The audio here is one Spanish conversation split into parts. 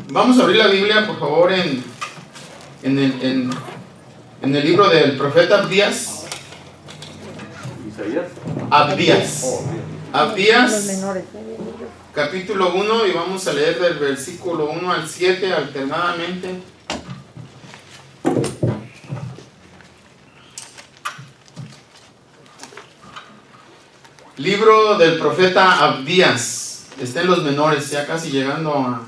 Vamos a abrir la Biblia, por favor, en el libro del profeta Abdías. Abdías, capítulo 1, y vamos a leer del versículo 1 al 7 alternadamente. Libro del profeta Abdías. Está en los menores, ya casi llegando a...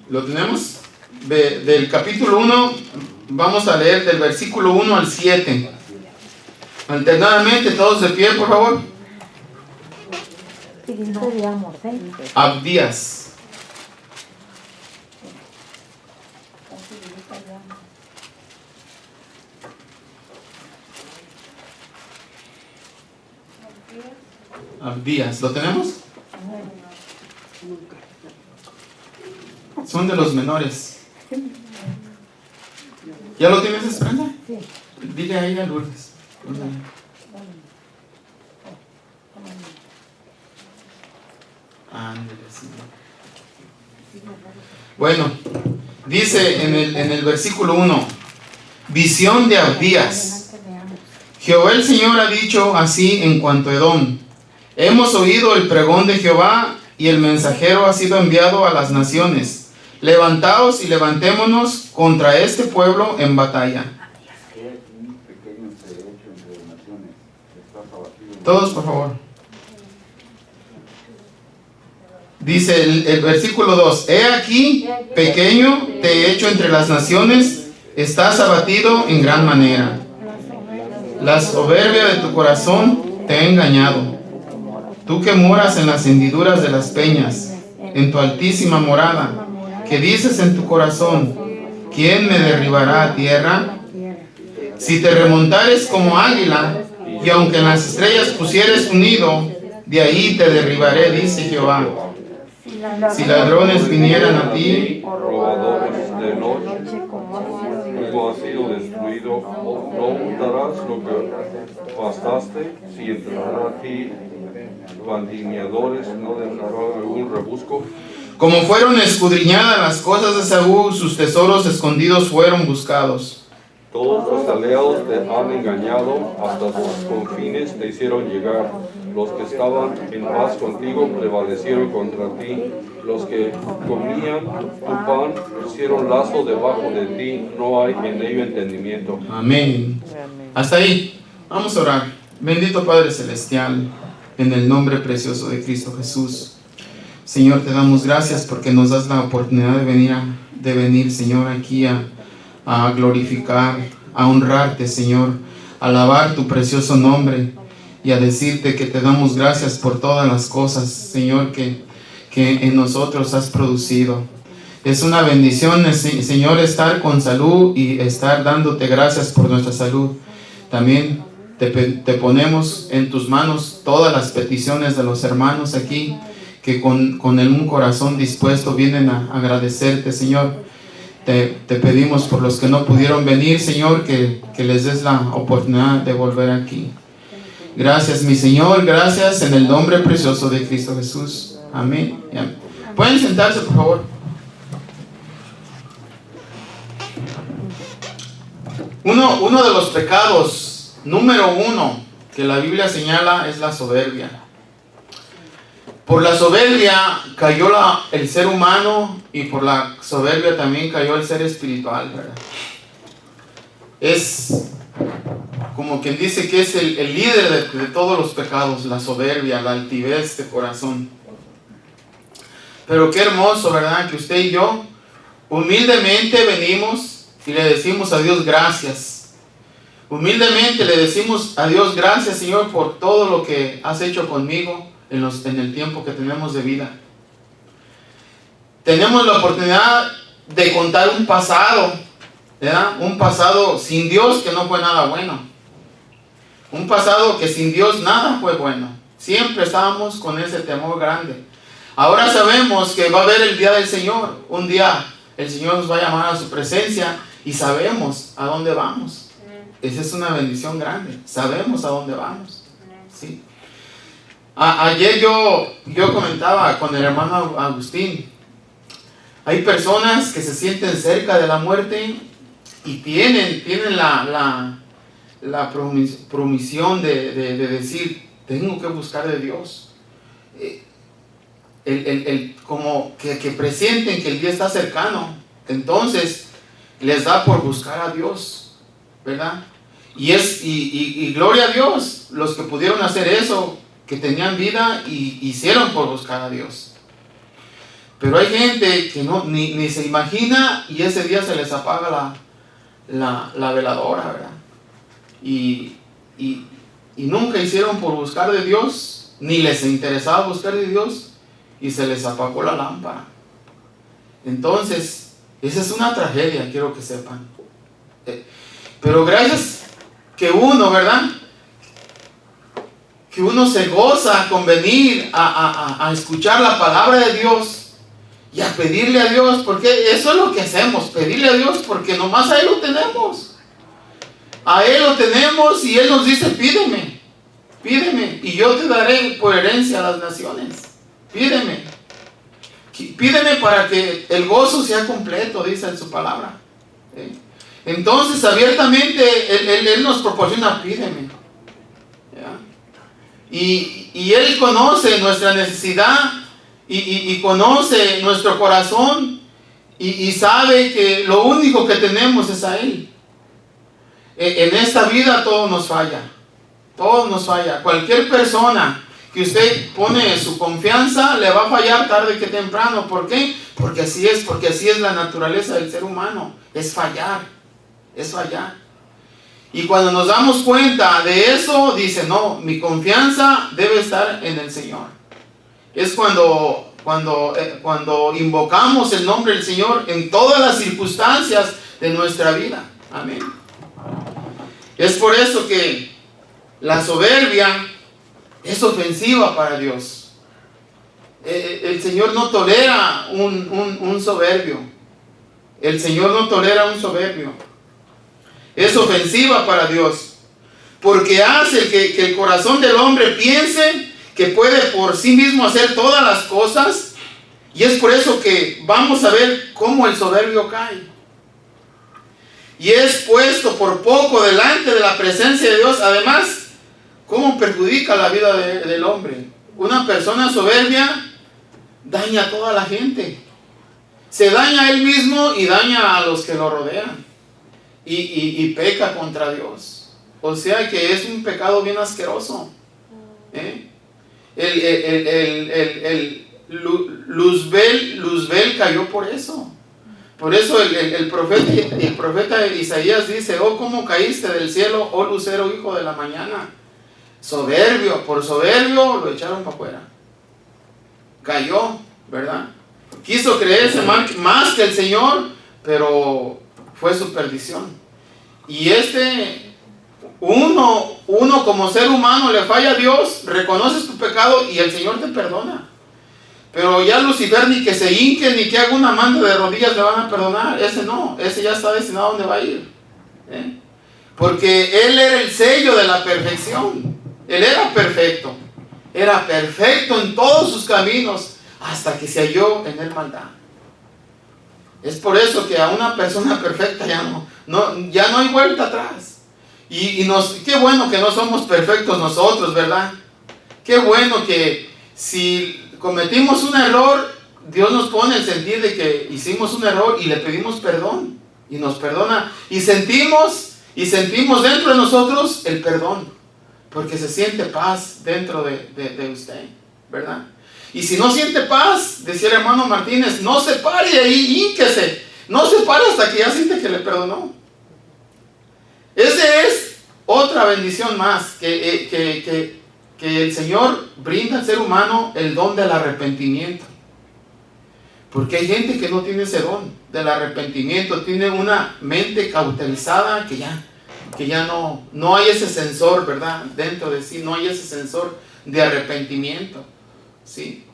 ¿Lo tenemos? Del capítulo 1 vamos a leer del versículo 1 al 7. Alternadamente, todos de pie, por favor. Abdías. Abdías, ¿lo tenemos? Son de los menores. ¿Ya lo tienes, Esperanza? Sí. Dile a ella, Lourdes. Bueno, dice en el versículo 1: visión de Abdías. Jehová el Señor ha dicho así en cuanto a Edom: hemos oído el pregón de Jehová, y el mensajero ha sido enviado a las naciones. Levantaos y levantémonos contra este pueblo en batalla. Todos, por favor. Dice el versículo 2: he aquí, pequeño te he hecho entre las naciones, estás abatido en gran manera. La soberbia de tu corazón te ha engañado. Tú que moras en las hendiduras de las peñas, en tu altísima morada, que dices en tu corazón: ¿quién me derribará a tierra? Si te remontares como águila, y aunque en las estrellas pusieres un nido, de ahí te derribaré, dice Jehová. Si ladrones vinieran a ti, robadores de noche, como has sido destruido, no darás lo que bastaste. Si entrarán a ti vendimiadores, no dejarán algún rebusco. Como fueron escudriñadas las cosas de Saúl, sus tesoros escondidos fueron buscados. Todos los aliados te han engañado, hasta los confines te hicieron llegar. Los que estaban en paz contigo prevalecieron contra ti. Los que comían tu pan hicieron lazo debajo de ti. No hay en ello entendimiento. Amén. Hasta ahí. Vamos a orar. Bendito Padre Celestial, en el nombre precioso de Cristo Jesús. Señor, te damos gracias porque nos das la oportunidad de venir, Señor, aquí a glorificar, a honrarte, Señor, a alabar tu precioso nombre y a decirte que te damos gracias por todas las cosas, Señor, que en nosotros has producido. Es una bendición, Señor, estar con salud y estar dándote gracias por nuestra salud. También te ponemos en tus manos todas las peticiones de los hermanos aquí, que con un corazón dispuesto vienen a agradecerte, Señor. Te pedimos por los que no pudieron venir, Señor, que les des la oportunidad de volver aquí. Gracias, mi Señor, gracias en el nombre precioso de Cristo Jesús. Amén. Amén. Pueden sentarse, por favor. Uno de los pecados número 1 que la Biblia señala es la soberbia. Por la soberbia cayó el ser humano, y por la soberbia también cayó el ser espiritual, ¿verdad? Es como quien dice que es el líder de todos los pecados, la soberbia, la altivez de corazón. Pero qué hermoso, ¿verdad? Que usted y yo humildemente venimos y le decimos a Dios gracias. Humildemente le decimos a Dios gracias, Señor, por todo lo que has hecho conmigo en el tiempo que tenemos de vida. Tenemos la oportunidad de contar un pasado, ¿verdad? Un pasado sin Dios que no fue nada bueno. Un pasado que sin Dios nada fue bueno. Siempre estábamos con ese temor grande. Ahora sabemos que va a haber el día del Señor. Un día el Señor nos va a llamar a su presencia y sabemos a dónde vamos. Esa es una bendición grande. Sabemos a dónde vamos. ¿sí? Ayer yo comentaba con el hermano Agustín, hay personas que se sienten cerca de la muerte y tienen la promisión de decir, tengo que buscar de Dios. Como que presienten que el día está cercano, entonces les da por buscar a Dios, ¿verdad? Y gloria a Dios, los que pudieron hacer eso, que tenían vida y hicieron por buscar a Dios. Pero hay gente que ni se imagina y ese día se les apaga la veladora, ¿verdad? Y nunca hicieron por buscar de Dios, ni les interesaba buscar de Dios, y se les apagó la lámpara. Entonces, esa es una tragedia, quiero que sepan. Pero gracias que uno, ¿verdad? Que uno se goza con venir a escuchar la palabra de Dios y a pedirle a Dios, porque eso es lo que hacemos, pedirle a Dios, porque nomás a Él lo tenemos. A Él lo tenemos y Él nos dice, pídeme, y yo te daré por herencia a las naciones. Pídeme para que el gozo sea completo, dice en su palabra. Entonces, abiertamente, Él nos proporciona, pídeme. ¿Ya? Y Él conoce nuestra necesidad y conoce nuestro corazón y sabe que lo único que tenemos es a Él. En esta vida todo nos falla. Cualquier persona que usted pone su confianza le va a fallar tarde que temprano. ¿Por qué? Porque así es la naturaleza del ser humano. Es fallar. Y cuando nos damos cuenta de eso, dice, no, mi confianza debe estar en el Señor. Es cuando invocamos el nombre del Señor en todas las circunstancias de nuestra vida. Amén. Es por eso que la soberbia es ofensiva para Dios. El Señor no tolera un soberbio. El Señor no tolera un soberbio. Es ofensiva para Dios. Porque hace que el corazón del hombre piense que puede por sí mismo hacer todas las cosas. Y es por eso que vamos a ver cómo el soberbio cae. Y es puesto por poco delante de la presencia de Dios. Además, ¿cómo perjudica la vida del hombre? Una persona soberbia daña a toda la gente. Se daña a él mismo y daña a los que lo rodean. Y peca contra Dios. O sea que es un pecado bien asqueroso. Luzbel cayó por eso. Por eso el profeta Isaías dice, oh, cómo caíste del cielo, oh lucero, hijo de la mañana. Soberbio, por soberbio lo echaron para afuera. Cayó, ¿verdad? Quiso creerse más que el Señor, pero fue su perdición. Y uno como ser humano le falla a Dios, reconoces tu pecado y el Señor te perdona. Pero ya Lucifer ni que se hinque ni que haga una manda de rodillas le van a perdonar. Ese no, ese ya está destinado a donde va a ir. Porque él era el sello de la perfección. Él era perfecto en todos sus caminos hasta que se halló en él maldad. Es por eso que a una persona perfecta ya no hay vuelta atrás. Qué bueno que no somos perfectos nosotros, ¿verdad? Qué bueno que si cometimos un error, Dios nos pone el sentir de que hicimos un error y le pedimos perdón y nos perdona y sentimos dentro de nosotros el perdón, porque se siente paz dentro de usted, ¿verdad? Y si no siente paz, decía el hermano Martínez, no se pare de ahí, hínquese, no se pare hasta que ya siente que le perdonó. Esa es otra bendición más que el Señor brinda al ser humano, el don del arrepentimiento. Porque hay gente que no tiene ese don del arrepentimiento, tiene una mente cauterizada que ya no hay ese sensor, ¿verdad? Dentro de sí no hay ese sensor de arrepentimiento, ¿sí?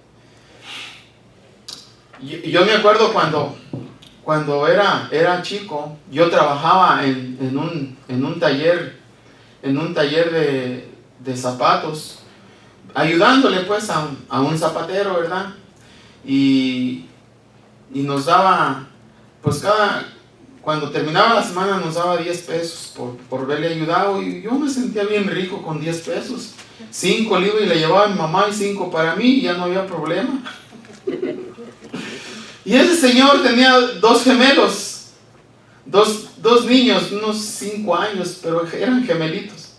Yo me acuerdo cuando era chico, yo trabajaba en un taller de zapatos, ayudándole pues a un zapatero, ¿verdad? Y nos daba, pues cuando terminaba la semana nos daba 10 pesos por verle ayudado, y yo me sentía bien rico con 10 pesos. 5 le iba y le llevaba a mi mamá y 5 para mí, y ya no había problema. Y ese señor tenía 2 gemelos, dos niños, unos 5 años, pero eran gemelitos.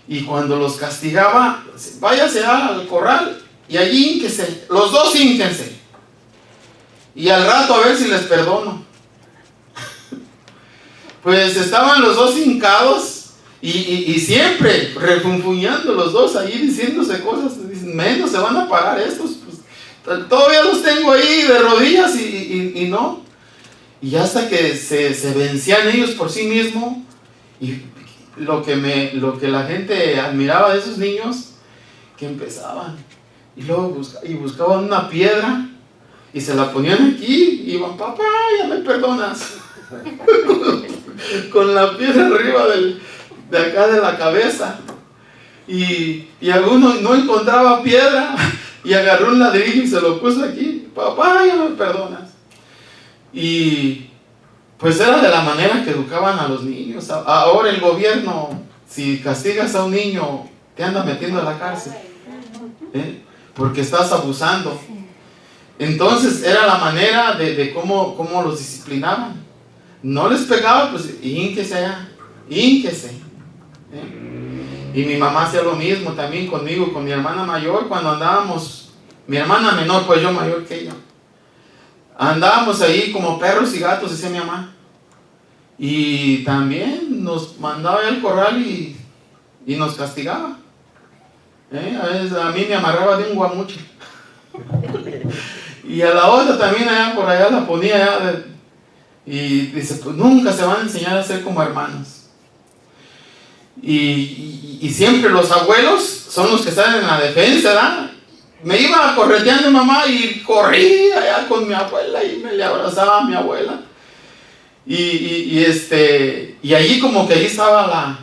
Y cuando los castigaba, váyase al corral y allí hínquese, los 2 hínquense. Y al rato a ver si les perdono. Pues estaban los 2 hincados y siempre refunfuñando los 2 ahí, diciéndose cosas. Menos se van a parar estos. Pues, todavía los tengo ahí de rodillas y no. Y hasta que se vencían ellos por sí mismos. Y lo que la gente admiraba de esos niños, que empezaban y luego buscaban una piedra y se la ponían aquí y iban, papá, ya me perdonas. con la piedra arriba de acá de la cabeza. Y alguno no encontraba piedra y agarró un ladrillo y se lo puso aquí, papá, ya me perdonas. Y pues era de la manera que educaban a los niños. Ahora el gobierno, si castigas a un niño, te anda metiendo a la cárcel, porque estás abusando. Entonces era la manera de cómo los disciplinaban. No les pegaba, pues hínquese allá, hínquese. Y mi mamá hacía lo mismo también conmigo, con mi hermana mayor, cuando andábamos, mi hermana menor, pues yo mayor que ella. Andábamos ahí como perros y gatos, decía mi mamá. Y también nos mandaba al corral y nos castigaba. A veces a mí me amarraba de un guamuche. Y a la otra también allá por allá la ponía allá y dice, pues nunca se van a enseñar a ser como hermanos. Y siempre los abuelos son los que están en la defensa, ¿verdad? Me iba correteando mamá y corría allá con mi abuela y me le abrazaba a mi abuela. Y allí como que ahí estaba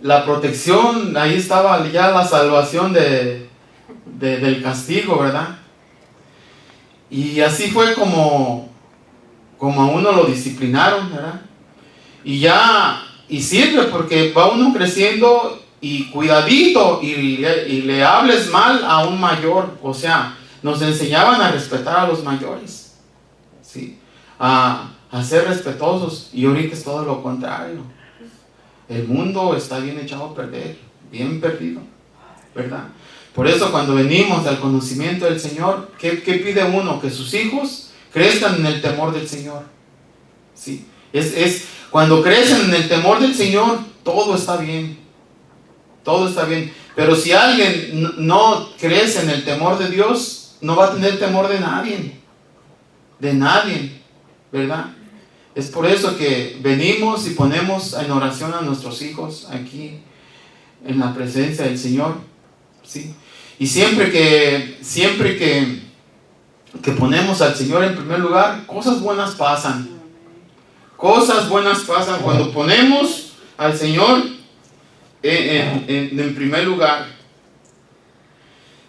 la protección, ahí estaba ya la salvación del castigo, ¿verdad? Y así fue como a uno lo disciplinaron, ¿verdad? Y sirve porque va uno creciendo y cuidadito y le hables mal a un mayor. O sea, nos enseñaban a respetar a los mayores, ¿sí? A ser respetuosos, y ahorita es todo lo contrario. El mundo está bien echado a perder, bien perdido, ¿verdad? Por eso cuando venimos al conocimiento del Señor, ¿qué pide uno? Que sus hijos crezcan en el temor del Señor, ¿sí? Cuando crecen en el temor del Señor, todo está bien. Todo está bien. Pero si alguien no crece en el temor de Dios, no va a tener temor de nadie. De nadie, ¿verdad? Es por eso que venimos y ponemos en oración a nuestros hijos aquí en la presencia del Señor, ¿sí? Y siempre que ponemos al Señor en primer lugar, cosas buenas pasan. Cosas buenas pasan cuando ponemos al Señor en primer lugar.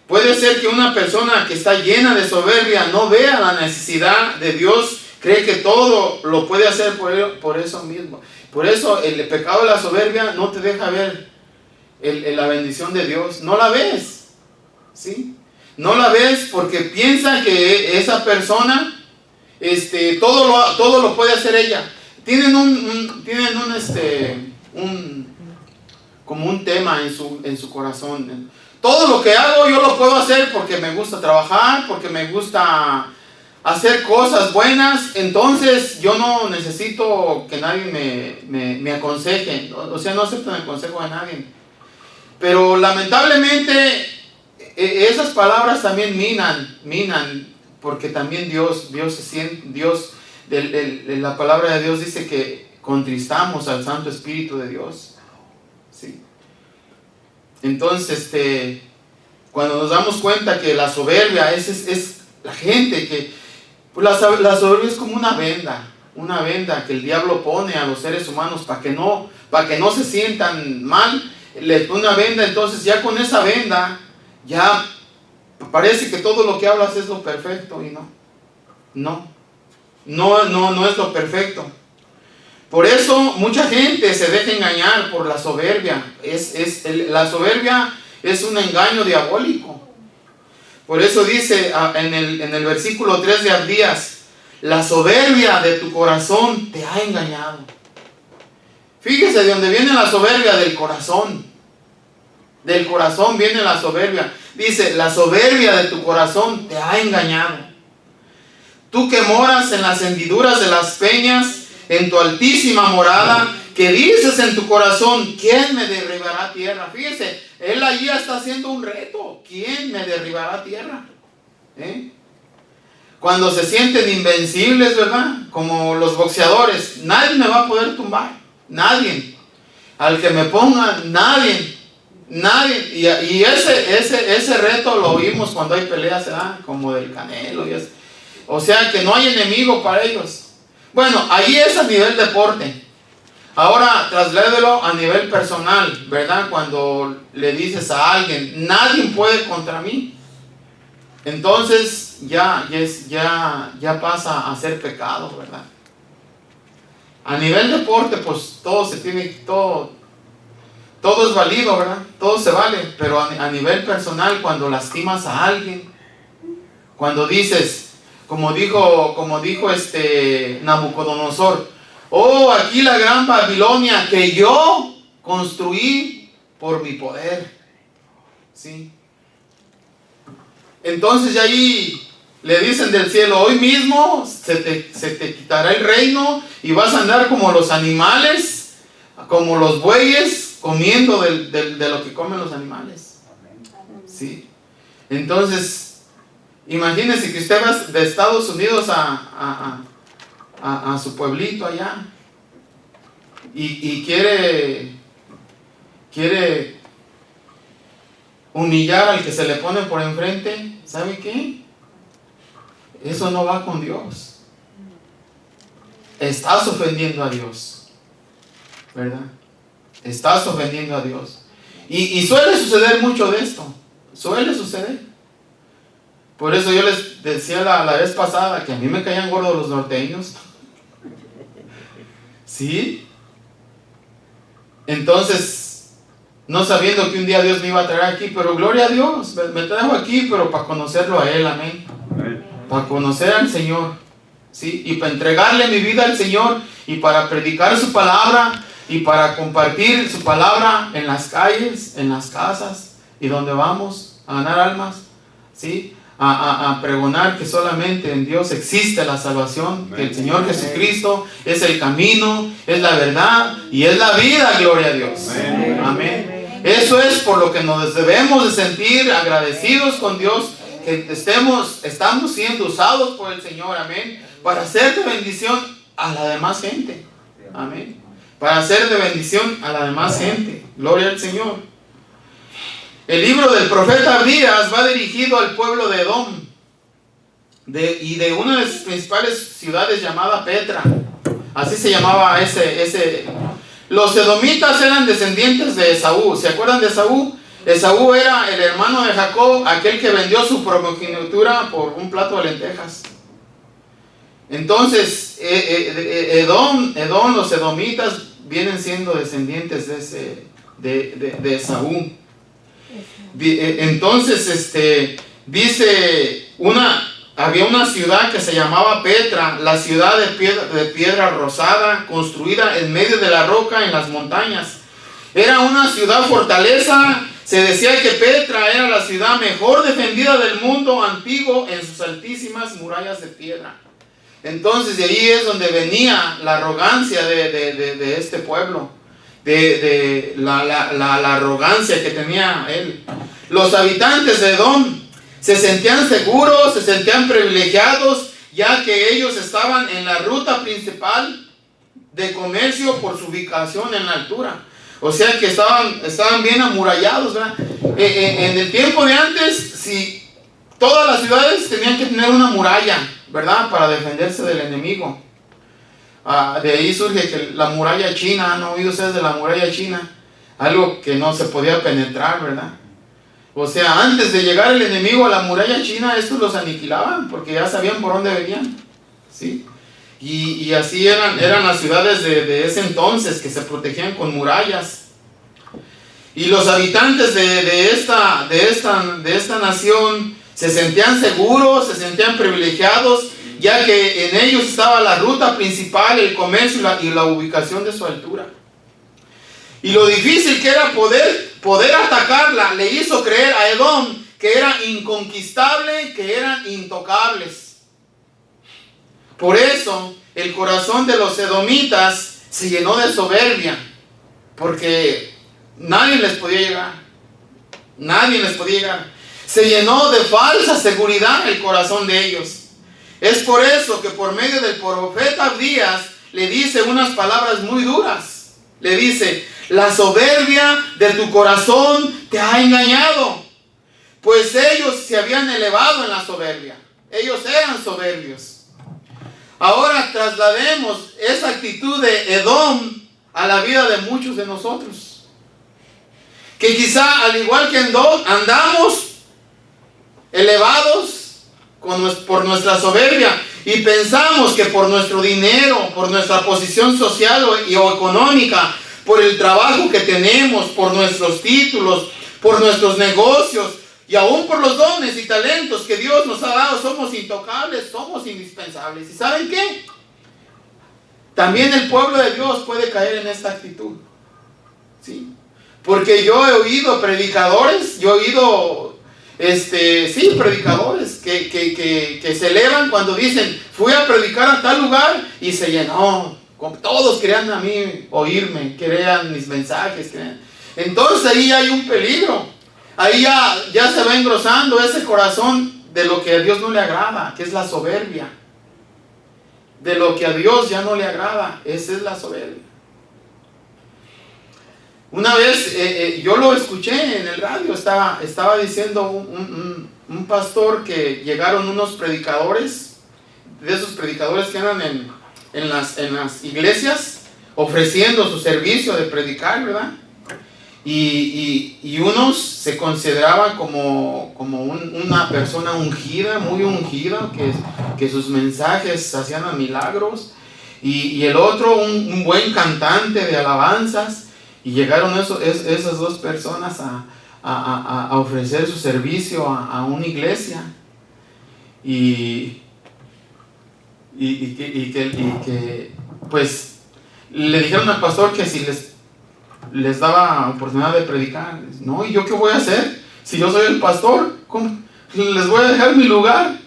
Puede ser que una persona que está llena de soberbia no vea la necesidad de Dios, cree que todo lo puede hacer por eso mismo. Por eso el pecado de la soberbia no te deja ver la bendición de Dios. No la ves, ¿sí? No la ves porque piensa que esa persona todo lo puede hacer ella. Tienen como un tema en su corazón. Todo lo que hago yo lo puedo hacer porque me gusta trabajar, porque me gusta hacer cosas buenas, entonces yo no necesito que nadie me aconseje. O sea, no acepto el consejo de nadie. Pero lamentablemente esas palabras también minan, porque también Dios se siente, la palabra de Dios dice que contristamos al Santo Espíritu de Dios, ¿sí? Entonces, cuando nos damos cuenta que la soberbia es la gente que, pues la soberbia es como una venda que el diablo pone a los seres humanos para que no se sientan mal, le pone una venda, entonces ya con esa venda, ya parece que todo lo que hablas es lo perfecto, y no es lo perfecto. Por eso mucha gente se deja engañar por la soberbia. La soberbia es un engaño diabólico. Por eso dice en el versículo 3 de Abdías, la soberbia de tu corazón te ha engañado. Fíjese de dónde viene la soberbia, del corazón. Del corazón viene la soberbia. Dice, la soberbia de tu corazón te ha engañado. Tú que moras en las hendiduras de las peñas, en tu altísima morada, que dices en tu corazón, ¿quién me derribará a tierra? Fíjese, él allí está haciendo un reto. ¿Quién me derribará a tierra? Cuando se sienten invencibles, ¿verdad? Como los boxeadores, nadie me va a poder tumbar. Nadie. Al que me ponga, nadie. Y ese reto lo oímos cuando hay peleas, ¿verdad? Como del Canelo y eso. O sea que no hay enemigo para ellos. Bueno, ahí es a nivel deporte. Ahora trasládelo a nivel personal, ¿verdad? Cuando le dices a alguien, nadie puede contra mí, entonces ya pasa a ser pecado, ¿verdad? A nivel deporte, pues todo es válido, ¿verdad? Todo se vale, pero a nivel personal, cuando lastimas a alguien, cuando dices, como dijo Nabucodonosor, oh, aquí la gran Babilonia que yo construí por mi poder. ¿Sí? Entonces ya ahí le dicen del cielo, hoy mismo se te quitará el reino y vas a andar como los animales, como los bueyes, comiendo de lo que comen los animales. ¿Sí? Entonces, imagínense que usted va de Estados Unidos a su pueblito allá y quiere humillar al que se le pone por enfrente. ¿Sabe qué? Eso no va con Dios. Estás ofendiendo a Dios, ¿verdad? Estás ofendiendo a Dios. Y suele suceder mucho de esto. Suele suceder. Por eso yo les decía la vez pasada que a mí me caían gordos los norteños. ¿Sí? Entonces, no sabiendo que un día Dios me iba a traer aquí, pero gloria a Dios, me trajo aquí, pero para conocerlo a Él, amén. Para conocer al Señor, ¿sí? Y para entregarle mi vida al Señor, y para predicar su palabra, y para compartir su palabra en las calles, en las casas, y donde vamos a ganar almas, ¿sí? A pregonar que solamente en Dios existe la salvación, que el Señor Jesucristo es el camino, es la verdad y es la vida, gloria a Dios. Amén. Eso es por lo que nos debemos de sentir agradecidos con Dios, que estamos siendo usados por el Señor, amén, para ser de bendición a la demás gente. Amén. Para ser de bendición a la demás gente. Gloria al Señor. El libro del profeta Abdías va dirigido al pueblo de Edom y de una de sus principales ciudades llamada Petra. Así se llamaba ese. Los edomitas eran descendientes de Esaú. ¿Se acuerdan de Esaú? Esaú era el hermano de Jacob, aquel que vendió su primogenitura por un plato de lentejas. Entonces, Edom, los edomitas vienen siendo descendientes de Esaú. Entonces, dice, había una ciudad que se llamaba Petra, la ciudad de piedra rosada, construida en medio de la roca en las montañas. Era una ciudad fortaleza. Se decía que Petra era la ciudad mejor defendida del mundo antiguo en sus altísimas murallas de piedra. Entonces de ahí es donde venía la arrogancia de este pueblo, la arrogancia que tenía él. Los habitantes de Edom se sentían seguros, se sentían privilegiados, ya que ellos estaban en la ruta principal de comercio por su ubicación en la altura. O sea que estaban bien amurallados, ¿verdad? En el tiempo de antes, si todas las ciudades tenían que tener una muralla, ¿verdad? Para defenderse del enemigo. De ahí surge que la muralla china, ¿han oído ustedes de la muralla china? algo que no se podía penetrar, ¿verdad? O sea, antes de llegar el enemigo a la muralla china, estos los aniquilaban porque ya sabían por dónde venían, ¿sí? Y así eran las ciudades de ese entonces, que se protegían con murallas. Y los habitantes de esta nación se sentían seguros, se sentían privilegiados, ya que en ellos estaba la ruta principal, el comercio y la ubicación de su altura. Y lo difícil que era poder atacarla, le hizo creer a Edom que era inconquistable, que eran intocables. Por eso el corazón de los edomitas se llenó de soberbia, porque nadie les podía llegar. Nadie les podía llegar. Se llenó de falsa seguridad el corazón de ellos. Es por eso que por medio del profeta Abdías le dice unas palabras muy duras. Le dice: la soberbia de tu corazón te ha engañado. Pues ellos se habían elevado en la soberbia. Ellos eran soberbios. Ahora traslademos esa actitud de Edom a la vida de muchos de nosotros, que quizá al igual que andamos elevados por nuestra soberbia y pensamos que por nuestro dinero, por nuestra posición social o económica, por el trabajo que tenemos, por nuestros títulos, por nuestros negocios y aún por los dones y talentos que Dios nos ha dado, somos intocables, somos indispensables. ¿Y saben qué? También el pueblo de Dios puede caer en esta actitud, ¿sí? Porque yo he oído predicadores, predicadores que se elevan cuando dicen: fui a predicar a tal lugar y se llenó. Todos querían a mí oírme, querían mis mensajes. Entonces ahí hay un peligro. Ahí ya se va engrosando ese corazón de lo que a Dios no le agrada, que es la soberbia. De lo que a Dios ya no le agrada, esa es la soberbia. Una vez yo lo escuché en el radio, estaba diciendo un pastor que llegaron unos predicadores, de esos predicadores que andan en las iglesias ofreciendo su servicio de predicar, ¿verdad? Y unos se consideraban como una persona ungida, muy ungida, que sus mensajes hacían milagros, y el otro un buen cantante de alabanzas. Y llegaron esas dos personas a ofrecer su servicio a una iglesia. Y que pues le dijeron al pastor que si les daba oportunidad de predicar. No, ¿y yo qué voy a hacer? Si yo soy el pastor, ¿cómo les voy a dejar mi lugar?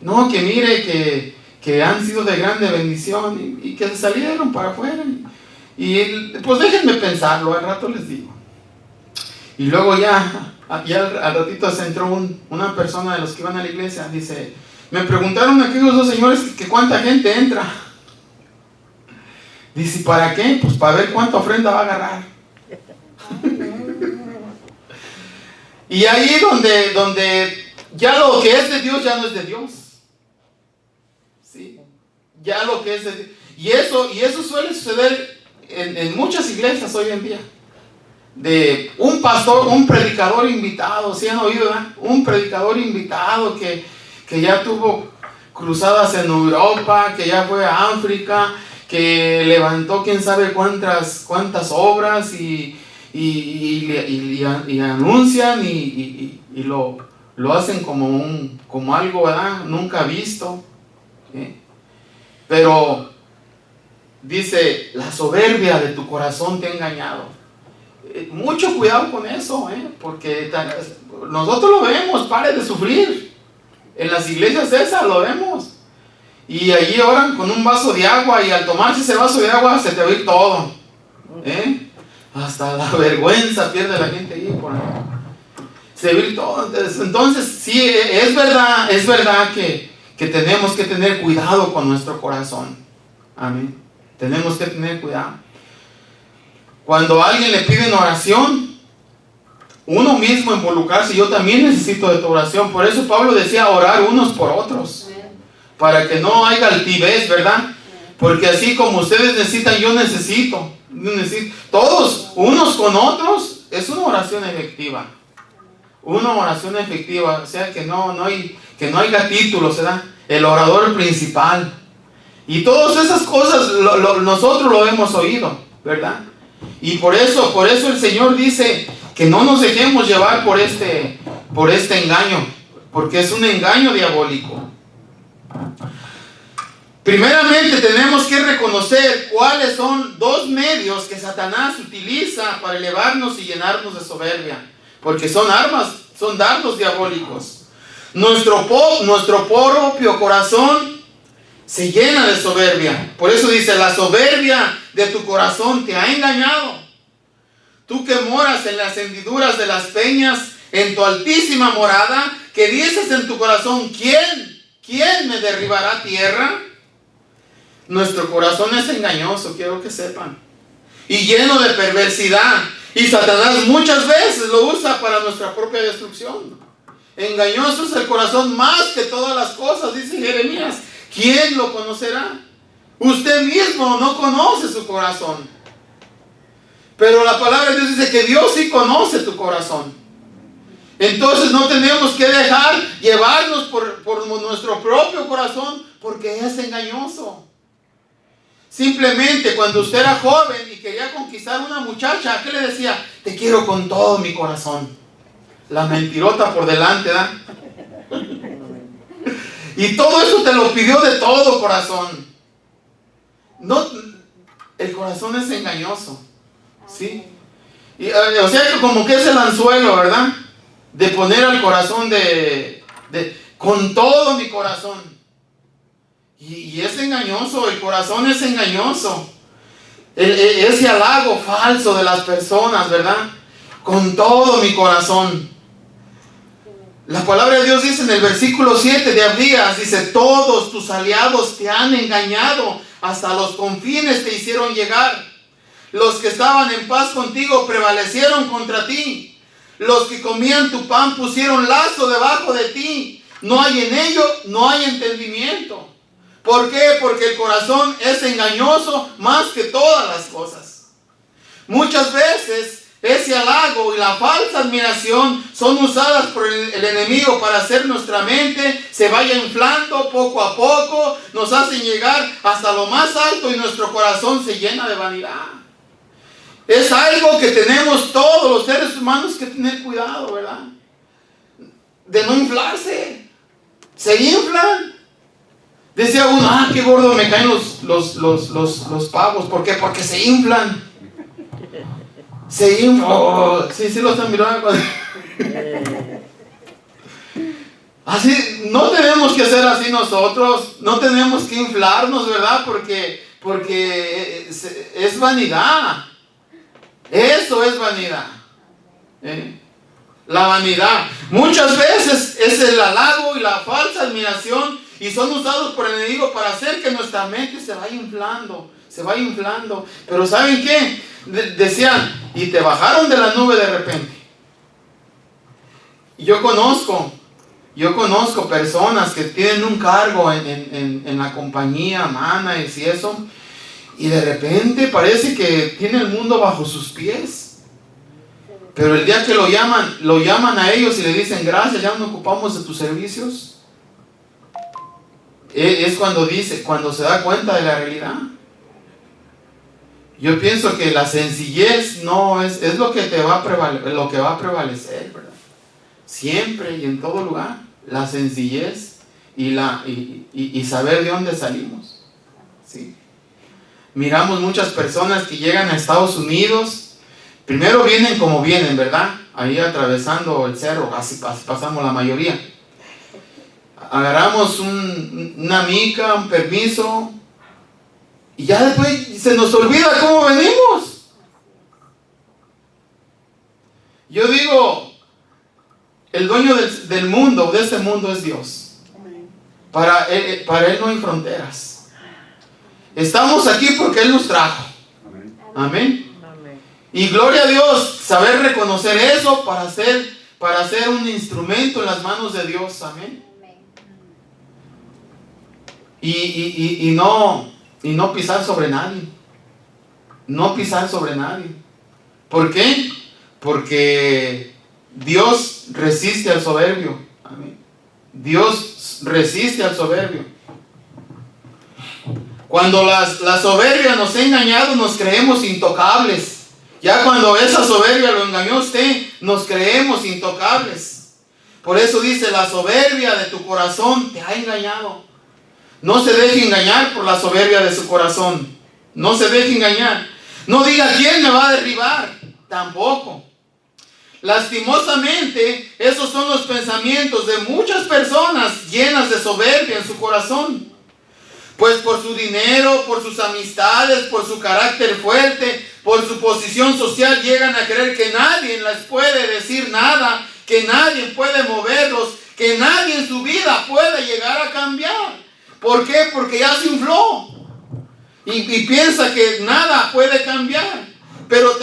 No, que mire que han sido de grande bendición y que se salieron para afuera. Y pues déjenme pensarlo, al rato les digo. Y luego ya al ratito se entró una persona de los que iban a la iglesia. Dice: me preguntaron aquellos dos señores que cuánta gente entra. Dice: ¿para qué? Pues para ver cuánta ofrenda va a agarrar. Y ahí donde ya lo que es de Dios ya no es de Dios. ¿Sí? Ya lo que es de Dios. Y eso suele suceder en muchas iglesias hoy en día. De un pastor, un predicador invitado, ¿sí han oído, verdad? Un predicador invitado que ya tuvo cruzadas en Europa, que ya fue a África, que levantó quién sabe cuántas obras y anuncian y lo hacen como algo, ¿verdad? Nunca visto, ¿sí? Pero dice: la soberbia de tu corazón te ha engañado. Mucho cuidado con eso, porque nosotros lo vemos. Pare de sufrir. En las iglesias esas lo vemos. Y allí oran con un vaso de agua, y al tomarse ese vaso de agua se te va a ir todo. Hasta la vergüenza pierde la gente ahí. Se va a ir todo. Entonces sí, es verdad que tenemos que tener cuidado con nuestro corazón. Amén. Tenemos que tener cuidado. Cuando a alguien le piden oración, uno mismo involucrarse. Yo también necesito de tu oración. Por eso Pablo decía: orar unos por otros, para que no haya altivez, ¿verdad? Porque así como ustedes necesitan, yo necesito. Decir, todos, unos con otros, es una oración efectiva. Una oración efectiva, o sea que no haya títulos, ¿verdad? El orador principal. Y todas esas cosas nosotros lo hemos oído, ¿verdad? Y por eso el Señor dice que no nos dejemos llevar por este engaño, porque es un engaño diabólico. Primeramente tenemos que reconocer cuáles son dos medios que Satanás utiliza para elevarnos y llenarnos de soberbia, porque son armas, son dardos diabólicos. Nuestro propio corazón se llena de soberbia. Por eso dice, la soberbia de tu corazón te ha engañado. Tú que moras en las hendiduras de las peñas, en tu altísima morada, que dices en tu corazón, ¿quién me derribará a tierra? Nuestro corazón es engañoso, quiero que sepan, y lleno de perversidad. Y Satanás muchas veces lo usa para nuestra propia destrucción. Engañoso es el corazón más que todas las cosas, dice Jeremías. ¿Quién lo conocerá? Usted mismo no conoce su corazón. Pero la palabra de Dios dice que Dios sí conoce tu corazón. Entonces no tenemos que dejar llevarnos por nuestro propio corazón, porque es engañoso. Simplemente cuando usted era joven y quería conquistar a una muchacha, ¿qué le decía? Te quiero con todo mi corazón. La mentirota por delante, ¿verdad? Y todo eso te lo pidió de todo corazón. No, el corazón es engañoso, ¿sí? Y, o sea que como que es el anzuelo, ¿verdad? De poner al corazón con todo mi corazón. Y es engañoso, el corazón es engañoso. Ese halago falso de las personas, ¿verdad? Con todo mi corazón. La palabra de Dios dice en el versículo 7 de Abdías, dice, todos tus aliados te han engañado, hasta los confines te hicieron llegar. Los que estaban en paz contigo prevalecieron contra ti. Los que comían tu pan pusieron lazo debajo de ti. No hay en ello, no hay entendimiento. ¿Por qué? Porque el corazón es engañoso más que todas las cosas. Muchas veces ese halago y la falsa admiración son usadas por el enemigo para hacer nuestra mente se vaya inflando poco a poco, nos hacen llegar hasta lo más alto y nuestro corazón se llena de vanidad. Es algo que tenemos todos los seres humanos que tener cuidado, ¿verdad? De no inflarse. Se inflan. Decía uno, qué gordo me caen los pavos. ¿Por qué? Porque se inflan. Se inflan. Oh, sí, lo están mirando. Así, no tenemos que ser así nosotros. No tenemos que inflarnos, ¿verdad? Porque es vanidad. Eso es vanidad. La vanidad. Muchas veces es el halago y la falsa admiración. Y son usados por el enemigo para hacer que nuestra mente se vaya inflando. Pero ¿saben qué? Decían, y te bajaron de la nube de repente. Yo conozco personas que tienen un cargo en la compañía, managers y eso. Y de repente parece que tiene el mundo bajo sus pies. Pero el día que lo llaman a ellos y le dicen, gracias, ya no ocupamos de tus servicios. Es cuando se da cuenta de la realidad. Yo pienso que la sencillez no es lo que va a prevalecer, ¿verdad? Siempre y en todo lugar, la sencillez y saber de dónde salimos, ¿sí? Miramos muchas personas que llegan a Estados Unidos, primero vienen como vienen, ¿verdad? Ahí atravesando el cerro, así pasamos la mayoría. Agarramos una mica, un permiso, y ya después se nos olvida cómo venimos. Yo digo, el dueño del mundo, de este mundo, es Dios. Para Él no hay fronteras. Estamos aquí porque Él nos trajo. Amén. Y gloria a Dios, saber reconocer eso para ser un instrumento en las manos de Dios. Amén. Y no pisar sobre nadie. no pisar sobre nadie. ¿Por qué? Porque Dios resiste al soberbio. Amén. Dios resiste al soberbio. Cuando la soberbia nos ha engañado, nos creemos intocables. Ya cuando esa soberbia lo engañó a usted, nos creemos intocables. Por eso dice, la soberbia de tu corazón te ha engañado. No se deje engañar por la soberbia de su corazón. No se deje engañar. No diga, ¿quién me va a derribar? Tampoco. Lastimosamente, esos son los pensamientos de muchas personas llenas de soberbia en su corazón. Pues por su dinero, por sus amistades, por su carácter fuerte, por su posición social, llegan a creer que nadie les puede decir nada, que nadie puede moverlos, que nadie en su vida puede llegar a cambiar. ¿Por qué? Porque ya se infló y piensa que nada puede cambiar. Pero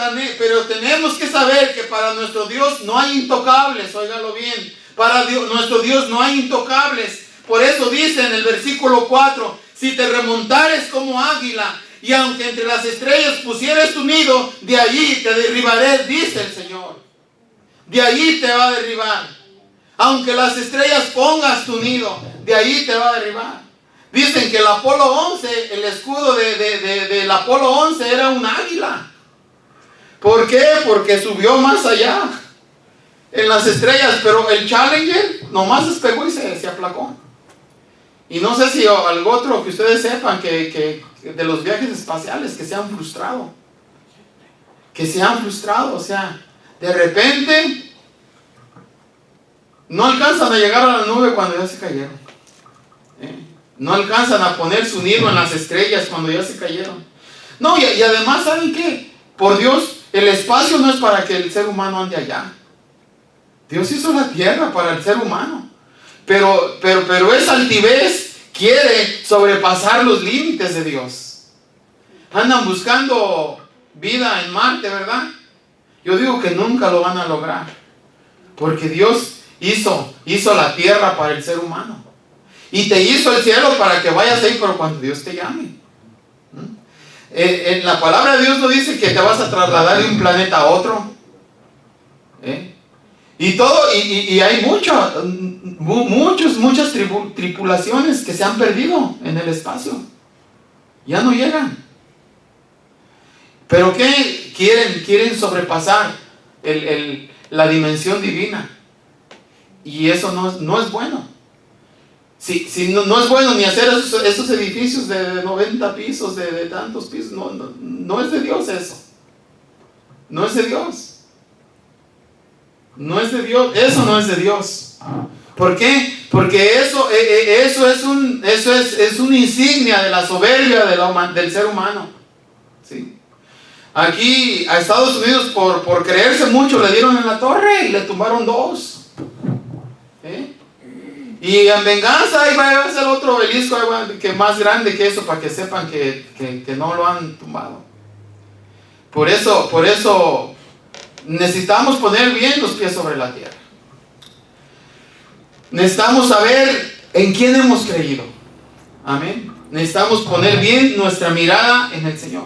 tenemos que saber que para nuestro Dios no hay intocables, óigalo bien. Para nuestro Dios no hay intocables. Por eso dice en el versículo 4, si te remontares como águila, y aunque entre las estrellas pusieres tu nido, de allí te derribaré, dice el Señor. De allí te va a derribar. Aunque las estrellas pongas tu nido, de allí te va a derribar. Dicen que el Apolo 11, el escudo del Apolo 11 era un águila. ¿Por qué? Porque subió más allá en las estrellas, pero el Challenger nomás despegó y se aplacó. Y no sé si algo otro que ustedes sepan que de los viajes espaciales que se han frustrado. O sea, de repente no alcanzan a llegar a la nube cuando ya se cayeron. No alcanzan a poner su nido en las estrellas cuando ya se cayeron. No, y además, ¿saben qué? Por Dios, el espacio no es para que el ser humano ande allá. Dios hizo la tierra para el ser humano. Pero esa altivez quiere sobrepasar los límites de Dios. Andan buscando vida en Marte, ¿verdad? Yo digo que nunca lo van a lograr. Porque Dios hizo la tierra para el ser humano. Y te hizo el cielo para que vayas ahí, pero cuando Dios te llame. En la palabra de Dios no dice que te vas a trasladar de un planeta a otro. Y hay muchas tripulaciones que se han perdido en el espacio. Ya no llegan. ¿Pero qué? Quieren sobrepasar la dimensión divina. Y eso no es bueno. Si no es bueno ni hacer esos edificios de 90 pisos, de tantos pisos. No es de Dios eso. No es de Dios. No es de Dios. Eso no es de Dios. ¿Por qué? Porque eso es una insignia de la soberbia del ser humano. ¿Sí? Aquí a Estados Unidos por creerse mucho le dieron en la torre y le tumbaron 2. Y en venganza ahí va a ser otro obelisco que más grande que eso, para que sepan que no lo han tumbado. Por eso necesitamos poner bien los pies sobre la tierra. Necesitamos saber en quién hemos creído. Amén. Necesitamos poner bien nuestra mirada en el Señor.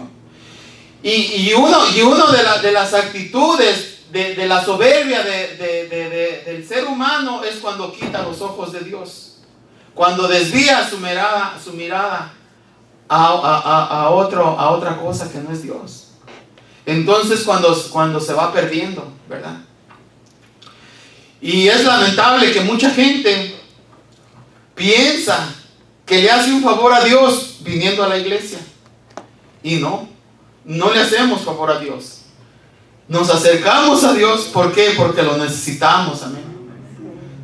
Y uno de las actitudes de la soberbia del ser humano es cuando quita los ojos de Dios, cuando desvía su mirada a otra cosa que no es Dios. Entonces cuando se va perdiendo, ¿verdad? Y es lamentable que mucha gente piensa que le hace un favor a Dios viniendo a la iglesia, y no le hacemos favor a Dios. Nos acercamos a Dios, ¿por qué? Porque lo necesitamos, amén.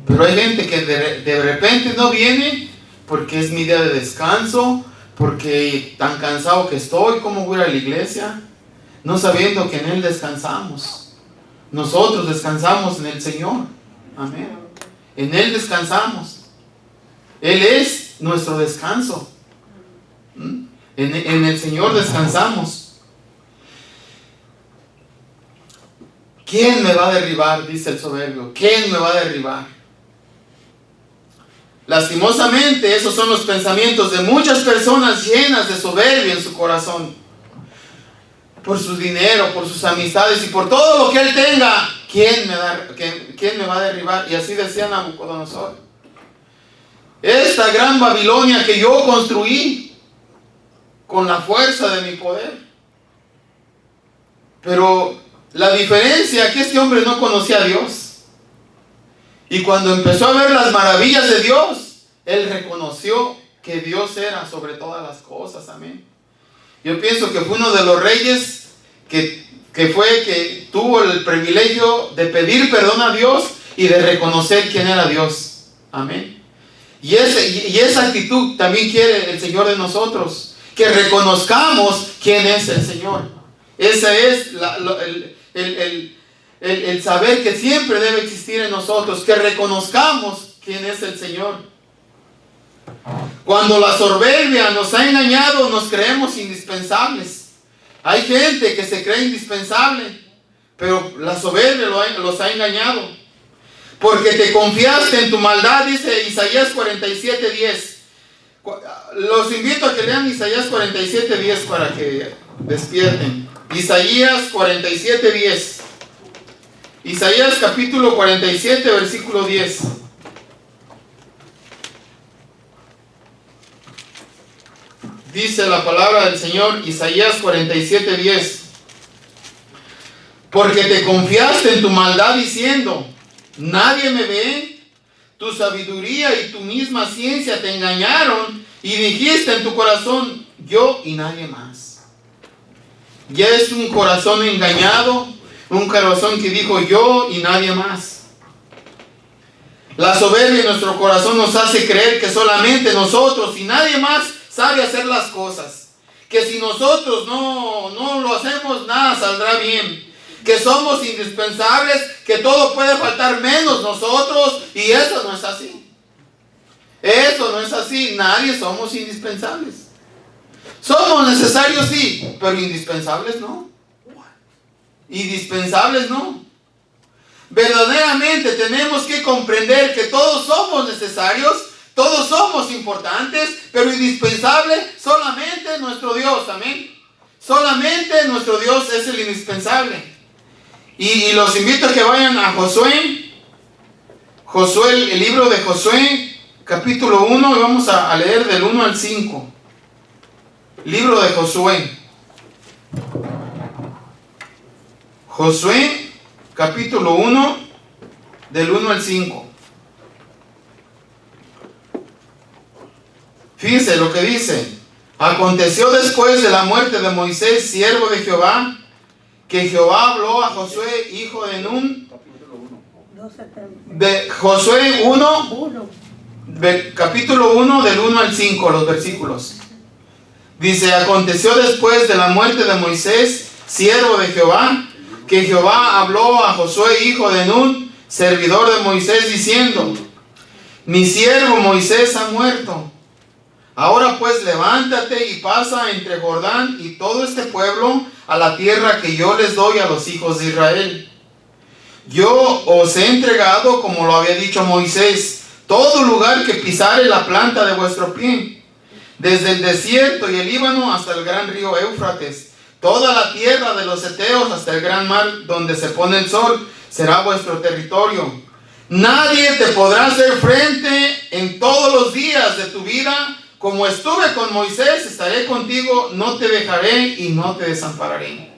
Pero hay gente que de repente no viene porque es mi día de descanso, porque tan cansado que estoy, ¿cómo voy a ir a la iglesia? No sabiendo que en Él descansamos. Nosotros descansamos en el Señor, amén. En Él descansamos. Él es nuestro descanso. En el Señor descansamos. ¿Quién me va a derribar? Dice el soberbio. ¿Quién me va a derribar? Lastimosamente, esos son los pensamientos de muchas personas llenas de soberbia en su corazón. por su dinero, por sus amistades y por todo lo que él tenga, ¿quién me va a derribar? Y así decía Nabucodonosor. Esta gran Babilonia que yo construí con la fuerza de mi poder. Pero la diferencia es que este hombre no conocía a Dios. Y cuando empezó a ver las maravillas de Dios, él reconoció que Dios era sobre todas las cosas. Amén. Yo pienso que fue uno de los reyes que tuvo el privilegio de pedir perdón a Dios y de reconocer quién era Dios. Amén. Y esa actitud también quiere el Señor de nosotros, que reconozcamos quién es el Señor. Ese es el saber que siempre debe existir en nosotros, que reconozcamos quién es el Señor. Cuando la soberbia nos ha engañado, nos creemos indispensables. Hay gente que se cree indispensable, pero la soberbia los ha engañado. Porque te confiaste en tu maldad, dice Isaías 47:10. Los invito a que lean Isaías 47:10 para que despierten. Isaías 47:10. Isaías capítulo 47, versículo 10. Dice la palabra del Señor, Isaías 47:10. Porque te confiaste en tu maldad diciendo, nadie me ve. Tu sabiduría y tu misma ciencia te engañaron y dijiste en tu corazón, yo y nadie más. Ya es un corazón engañado, un corazón que dijo yo y nadie más. La soberbia en nuestro corazón nos hace creer que solamente nosotros y nadie más sabe hacer las cosas. Que si nosotros no lo hacemos, nada saldrá bien. Que somos indispensables, que todo puede faltar menos nosotros, y eso no es así. Eso no es así. Nadie somos indispensables. Somos necesarios, sí, pero indispensables no. Indispensables no. Verdaderamente tenemos que comprender que todos somos necesarios, todos somos importantes, pero indispensable solamente nuestro Dios. Amén. Solamente nuestro Dios es el indispensable. Y los invito a que vayan a Josué, el libro de Josué, capítulo 1, y vamos a leer del 1 al 5. Libro de Josué. Josué, capítulo 1, del 1 al 5. Fíjense lo que dice. Aconteció después de la muerte de Moisés, siervo de Jehová, que Jehová habló a Josué, hijo de Nun, de Josué 1, capítulo 1, del 1 al 5, los versículos. Dice, aconteció después de la muerte de Moisés, siervo de Jehová, que Jehová habló a Josué, hijo de Nun, servidor de Moisés, diciendo, mi siervo Moisés ha muerto. Ahora pues levántate y pasa entre Jordán y todo este pueblo a la tierra que yo les doy a los hijos de Israel. Yo os he entregado, como lo había dicho Moisés, todo lugar que pisare la planta de vuestro pie, desde el desierto y el Líbano hasta el gran río Éufrates, toda la tierra de los heteos hasta el gran mar donde se pone el sol, será vuestro territorio. Nadie te podrá hacer frente en todos los días de tu vida. Como estuve con Moisés, estaré contigo, no te dejaré y no te desampararé.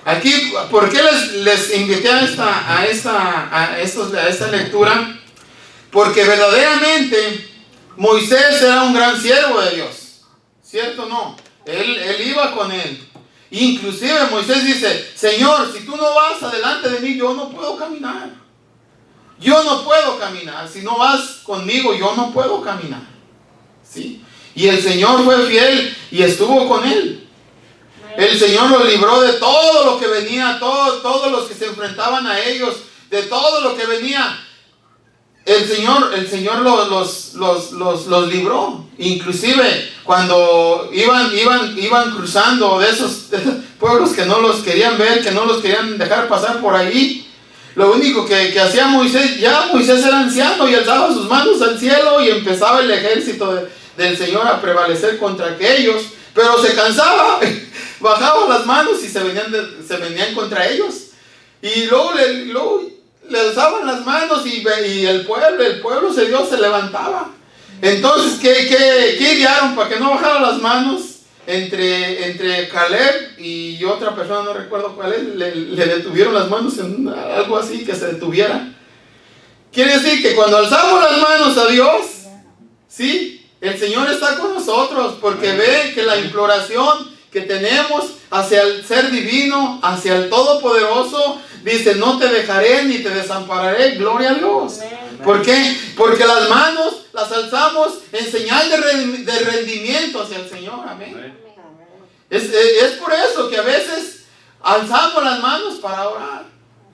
Aquí, ¿por qué les invité a esta lectura? Porque verdaderamente Moisés era un gran siervo de Dios. ¿Cierto o no? Él iba con él. Inclusive Moisés dice, Señor, si tú no vas adelante de mí, yo no puedo caminar. Yo no puedo caminar. Si no vas conmigo, yo no puedo caminar. ¿Sí? Y el Señor fue fiel y estuvo con él. El Señor los libró de todo lo que venía, todos los que se enfrentaban a ellos, de todo lo que venía. El Señor los libró. Inclusive cuando iban cruzando de esos pueblos que no los querían ver, que no los querían dejar pasar por ahí, lo único que hacía Moisés, ya Moisés era anciano y alzaba sus manos al cielo y empezaba el ejército del Señor a prevalecer contra aquellos, pero se cansaba, bajaba las manos y se venían contra ellos. Y luego le alzaban las manos y el pueblo se levantaba. Entonces, ¿qué idearon para que no bajaran las manos? Entre Caleb y otra persona, no recuerdo cuál es, le detuvieron las manos en algo así, que se detuviera. Quiere decir que cuando alzamos las manos a Dios, ¿sí? El Señor está con nosotros, porque ve que la imploración que tenemos hacia el Ser Divino, hacia el Todopoderoso, dice: no te dejaré ni te desampararé. Gloria a Dios. ¿Por qué? Porque las manos las alzamos en señal de rendimiento hacia el Señor. Amén. Es por eso que a veces alzamos las manos para orar.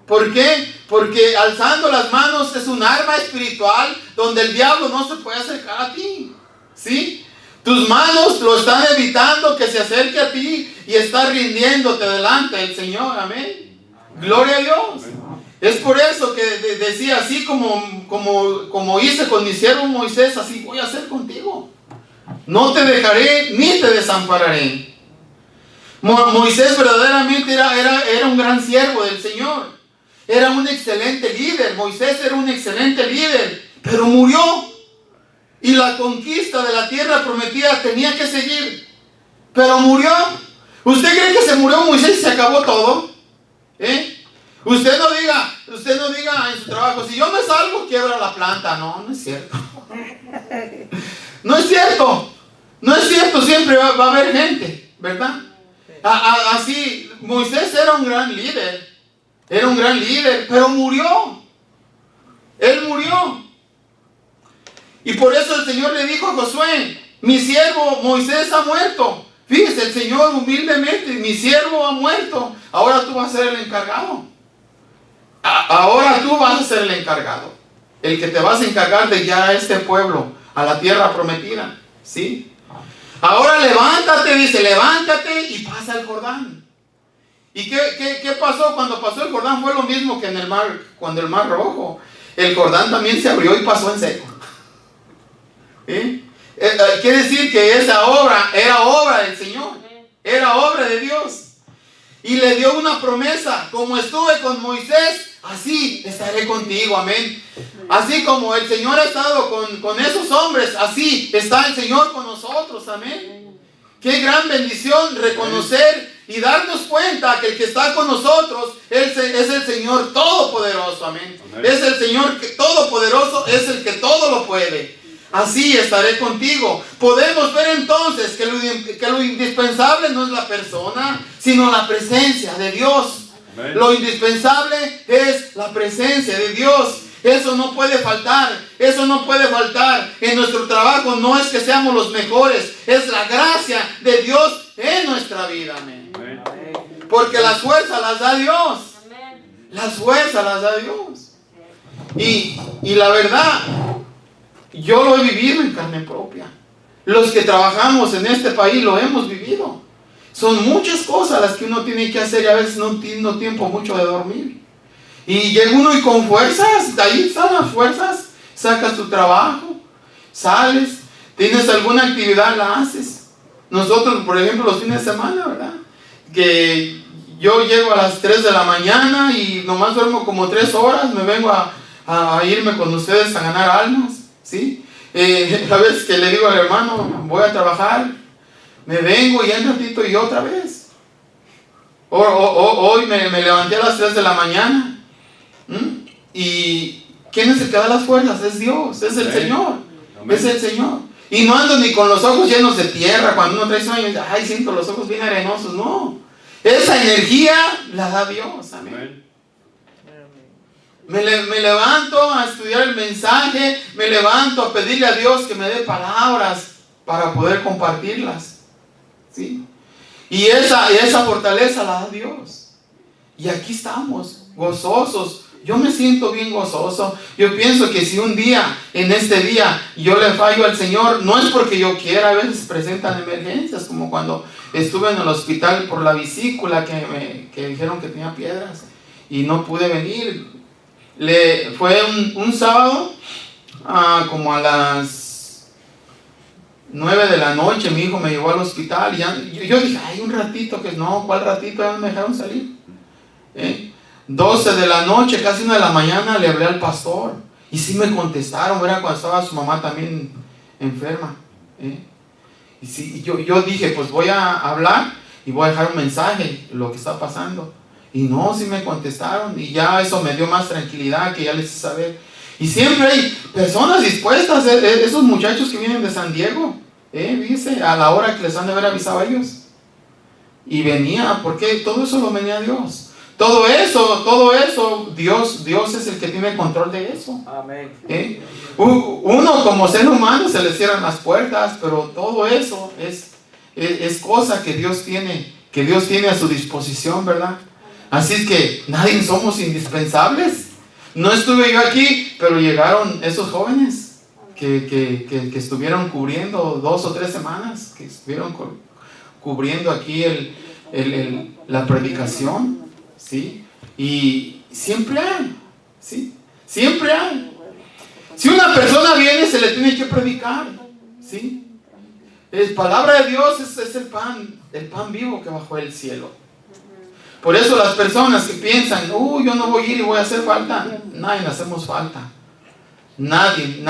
¿Por qué? Porque alzando las manos es un arma espiritual donde el diablo no se puede acercar a ti. ¿Sí? Tus manos lo están evitando que se acerque a ti y está rindiéndote delante del Señor. Amén. Gloria a Dios. Es por eso que decía: así como hice con mi siervo Moisés, así voy a hacer contigo. No te dejaré ni te desampararé. Moisés verdaderamente era un gran siervo del Señor. Era un excelente líder. Moisés era un excelente líder, pero murió. Y la conquista de la tierra prometida tenía que seguir, pero murió. ¿Usted cree que se murió Moisés y se acabó todo? Usted no diga en su trabajo: si yo me salgo, quiebra la planta. No es cierto. No es cierto. No es cierto. Siempre va a haber gente, ¿verdad? Así, Moisés era un gran líder. Era un gran líder, pero murió. Él murió. Y por eso el Señor le dijo a Josué: mi siervo Moisés ha muerto. Fíjese, el Señor humildemente: mi siervo ha muerto. Ahora tú vas a ser el encargado. Ahora tú vas a ser el encargado. El que te vas a encargar de guiar a este pueblo a la tierra prometida. ¿Sí? Ahora levántate, dice: levántate y pasa el Jordán. ¿Y qué pasó cuando pasó el Jordán? Fue lo mismo que en el mar, cuando el mar rojo. El Jordán también se abrió y pasó en seco. Quiere decir que esa obra era obra del Señor, era obra de Dios. Y le dio una promesa: como estuve con Moisés, así estaré contigo. Amén. Así como el Señor ha estado con esos hombres, así está el Señor con nosotros. Amén. Qué gran bendición reconocer y darnos cuenta que el que está con nosotros es el Señor Todopoderoso. Amén. Es el Señor Todopoderoso, es el que todo lo puede. Así estaré contigo. Podemos ver entonces que lo indispensable no es la persona, sino la presencia de Dios. Amén. Lo indispensable es la presencia de Dios. Eso no puede faltar. Eso no puede faltar. En nuestro trabajo no es que seamos los mejores, es la gracia de Dios en nuestra vida. Amén. Amén. Porque las fuerzas las da Dios. Amén. Las fuerzas las da Dios. Y la verdad, yo lo he vivido en carne propia. Los que trabajamos en este país lo hemos vivido. Son muchas cosas las que uno tiene que hacer y a veces no tiene tiempo mucho de dormir. Y llega uno y con fuerzas, de ahí están las fuerzas. Sacas tu trabajo, sales, tienes alguna actividad, la haces. Nosotros, por ejemplo, los fines de semana, ¿verdad? Que yo llego a las 3 de la mañana y nomás duermo como 3 horas, me vengo a irme con ustedes a ganar almas. ¿Sí? A veces que le digo al hermano: voy a trabajar, me vengo y un ratito y otra vez. Hoy me levanté a las 3 de la mañana. ¿Y quién es el que da las fuerzas? Es Dios, es el Señor. Es el Señor. Y no ando ni con los ojos llenos de tierra. Cuando uno trae sueños, ay, siento los ojos bien arenosos. No, esa energía la da Dios. Amén. Me levanto a estudiar el mensaje, me levanto a pedirle a Dios que me dé palabras para poder compartirlas. ¿Sí? Y esa fortaleza la da Dios. Y aquí estamos, gozosos. Yo me siento bien gozoso. Yo pienso que si un día, en este día, yo le fallo al Señor, no es porque yo quiera. A veces presentan emergencias, como cuando estuve en el hospital por la vesícula, que dijeron que tenía piedras y no pude venir. Fue un sábado, como a las 9 de la noche mi hijo me llevó al hospital. Y yo dije, ay, un ratito, que no, ¿cuál ratito? Ya no me dejaron salir. 12 de la noche, casi 1 de la mañana, le hablé al pastor. Y sí me contestaron, ¿verdad? Cuando estaba su mamá también enferma. Y sí, yo dije, pues voy a hablar y voy a dejar un mensaje, lo que está pasando. Y no, sí me contestaron. Y ya eso me dio más tranquilidad, que ya les hice saber. Y siempre hay personas dispuestas, esos muchachos que vienen de San Diego, dice, a la hora que les han de haber avisado a ellos. Y venía, porque todo eso lo venía Dios. Todo eso, Dios es el que tiene control de eso. Amén. Uno como ser humano se le cierran las puertas, pero todo eso es cosa que Dios tiene a su disposición, ¿verdad? Así es que nadie somos indispensables. No estuve yo aquí, pero llegaron esos jóvenes que estuvieron cubriendo 2 o 3 semanas, que estuvieron cubriendo aquí la predicación, ¿sí? Y siempre hay, ¿sí? Siempre hay. Si una persona viene, se le tiene que predicar, ¿sí? La palabra de Dios es el pan vivo que bajó del cielo. Por eso las personas que piensan, yo no voy a ir y voy a hacer falta, nadie hacemos falta. Nadie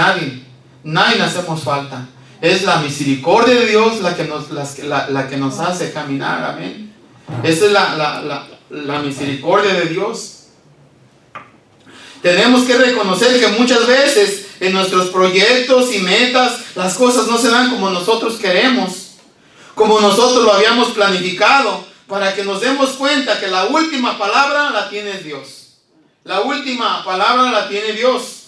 hacemos falta. Es la misericordia de Dios la que nos hace caminar, amén. Esa es la misericordia de Dios. Tenemos que reconocer que muchas veces en nuestros proyectos y metas las cosas no se dan como nosotros queremos, como nosotros lo habíamos planificado, para que nos demos cuenta que la última palabra la tiene Dios. La última palabra la tiene Dios.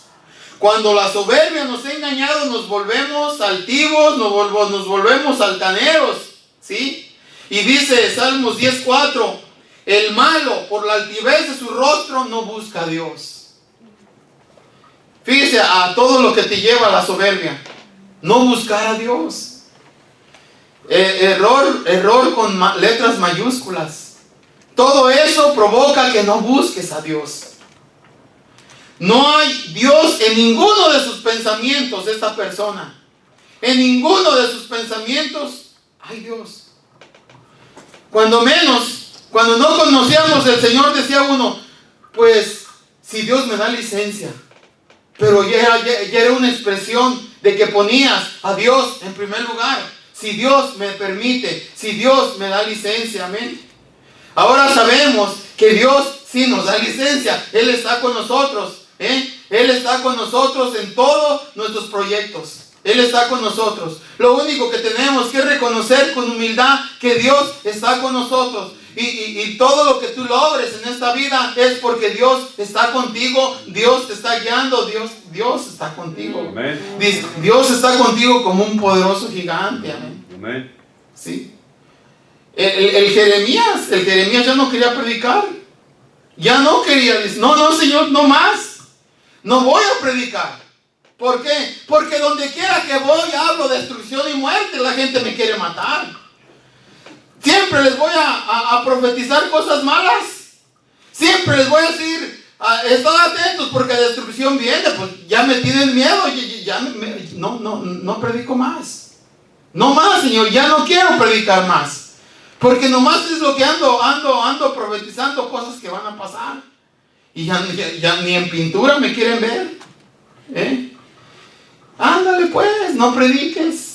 Cuando la soberbia nos ha engañado, nos volvemos altivos, nos volvemos altaneros, ¿sí? Y dice Salmos 10:4, el malo por la altivez de su rostro no busca a Dios. Fíjese a todo lo que te lleva a la soberbia, no buscar a Dios. Error con letras mayúsculas. Todo eso provoca que no busques a Dios. No hay Dios en ninguno de sus pensamientos de esta persona. En ninguno de sus pensamientos hay Dios. Cuando no conocíamos al Señor, decía uno, pues si Dios me da licencia. Pero ya era una expresión de que ponías a Dios en primer lugar. Si Dios me permite, si Dios me da licencia, amén. Ahora sabemos que Dios sí nos da licencia. Él está con nosotros, Él está con nosotros en todos nuestros proyectos. Él está con nosotros. Lo único que tenemos que reconocer con humildad que Dios está con nosotros. Y todo lo que tú logres en esta vida es porque Dios está contigo, Dios te está guiando, Dios está contigo. Amén. Dios está contigo como un poderoso gigante. Amén. Amén. ¿Sí? El Jeremías ya no quería predicar. Ya no quería decir, no Señor, no más. No voy a predicar. ¿Por qué? Porque donde quiera que voy hablo destrucción y muerte. La gente me quiere matar. Siempre les voy a profetizar cosas malas. Siempre les voy a decir, estad atentos porque destrucción viene. Pues ya me tienen miedo. No predico más. No más, Señor, ya no quiero predicar más. Porque nomás es lo que ando profetizando cosas que van a pasar. Y ya ni en pintura me quieren ver. Ándale pues, no prediques.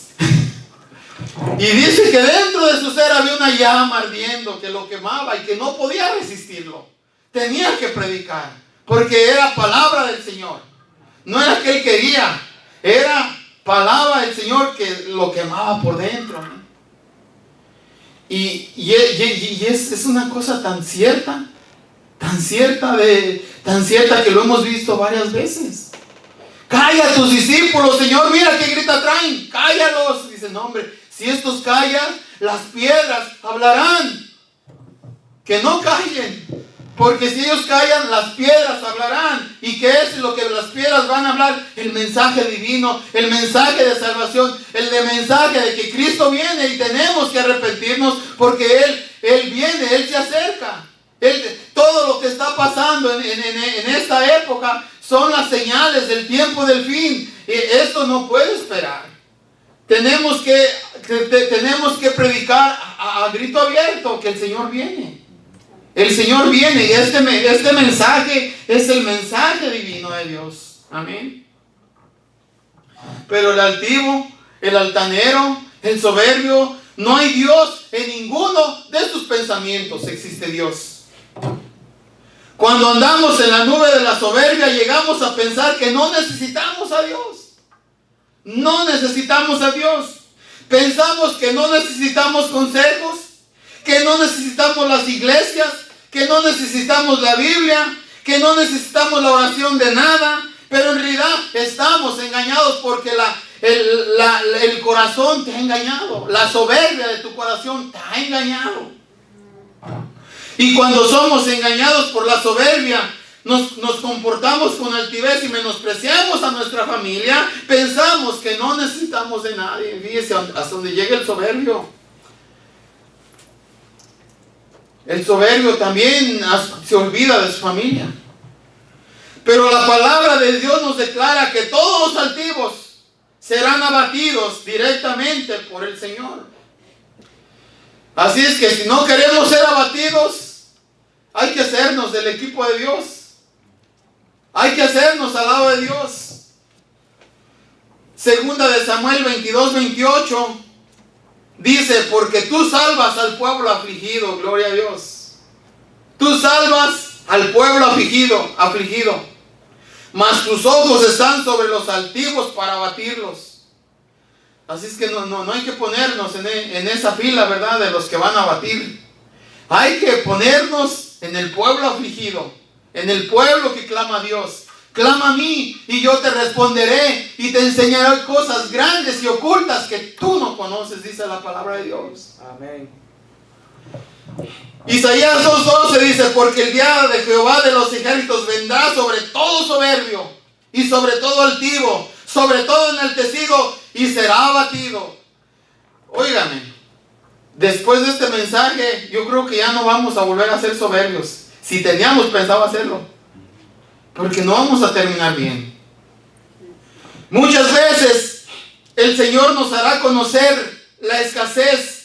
Y dice que dentro de su ser había una llama ardiendo que lo quemaba y que no podía resistirlo. Tenía que predicar, porque era palabra del Señor. No era que él quería, era palabra del Señor que lo quemaba por dentro. Y es una cosa tan cierta que lo hemos visto varias veces. Calla a tus discípulos, Señor, mira qué grita traen, cállalos. Dice, no hombre, si estos callan, las piedras hablarán. Que no callen, porque si ellos callan, las piedras hablarán. ¿Y qué es lo que las piedras van a hablar? El mensaje divino, el mensaje de salvación, el mensaje de que Cristo viene y tenemos que arrepentirnos porque Él viene, Él se acerca. Todo lo que está pasando en esta época son las señales del tiempo del fin. Esto no puede esperar. Tenemos que predicar a grito abierto que el Señor viene. El Señor viene y este mensaje es el mensaje divino de Dios. Amén. Pero el altivo, el altanero, el soberbio, no hay Dios en ninguno de sus pensamientos. Existe Dios. Cuando andamos en la nube de la soberbia, llegamos a pensar que no necesitamos a Dios. No necesitamos a Dios. Pensamos que no necesitamos consejos, que no necesitamos las iglesias, que no necesitamos la Biblia, que no necesitamos la oración de nada. Pero en realidad estamos engañados porque el corazón te ha engañado. La soberbia de tu corazón te ha engañado. Y cuando somos engañados por la soberbia, nos comportamos con altivez y menospreciamos a nuestra familia. Pensamos que no necesitamos de nadie. Fíjese hasta donde llega el soberbio. El soberbio también se olvida de su familia. Pero la palabra de Dios nos declara que todos los altivos serán abatidos directamente por el Señor. Así es que si no queremos ser abatidos, hay que hacernos del equipo de Dios. Hay que hacernos al lado de Dios. Segunda de Samuel 22-28 dice: porque tú salvas al pueblo afligido, gloria a Dios. Tú salvas al pueblo afligido, mas tus ojos están sobre los altivos para abatirlos. Así es que no hay que ponernos en esa fila, ¿verdad?, de los que van a abatir. Hay que ponernos en el pueblo afligido, en el pueblo que clama a Dios. Clama a mí y yo te responderé y te enseñaré cosas grandes y ocultas que tú no conoces, dice la palabra de Dios. Amén. Isaías 2:12 dice: porque el día de Jehová de los ejércitos vendrá sobre todo soberbio y sobre todo altivo, sobre todo enaltecido, y será abatido. Óigame, después de este mensaje, yo creo que ya no vamos a volver a ser soberbios, si teníamos pensado hacerlo, porque no vamos a terminar bien. Muchas veces el Señor nos hará conocer la escasez.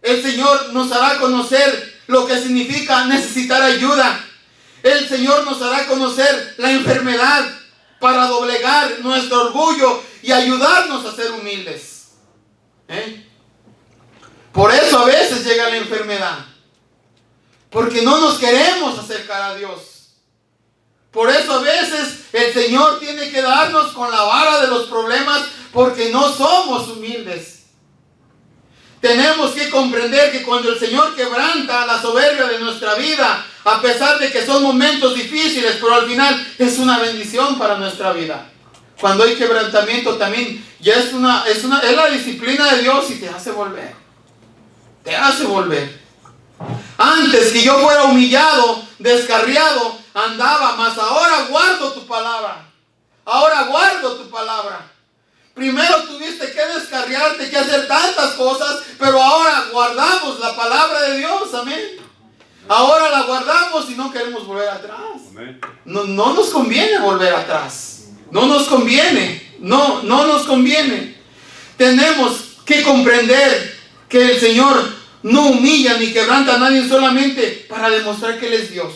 El Señor nos hará conocer lo que significa necesitar ayuda. El Señor nos hará conocer la enfermedad para doblegar nuestro orgullo y ayudarnos a ser humildes. Por eso a veces llega la enfermedad, porque no nos queremos acercar a Dios. Por eso a veces el Señor tiene que darnos con la vara de los problemas, porque no somos humildes. Tenemos que comprender que cuando el Señor quebranta la soberbia de nuestra vida, a pesar de que son momentos difíciles, pero al final es una bendición para nuestra vida. Cuando hay quebrantamiento también ya es la disciplina de Dios y te hace volver. Te hace volver. Antes que yo fuera humillado, descarriado, andaba, mas ahora guardo tu palabra. Ahora guardo tu palabra. Primero tuviste que descarriarte, que hacer tantas cosas, pero ahora guardamos la palabra de Dios, amén. Ahora la guardamos y no queremos volver atrás. No nos conviene volver atrás. No nos conviene. No nos conviene. Tenemos que comprender que el Señor no humilla ni quebranta a nadie solamente para demostrar que Él es Dios.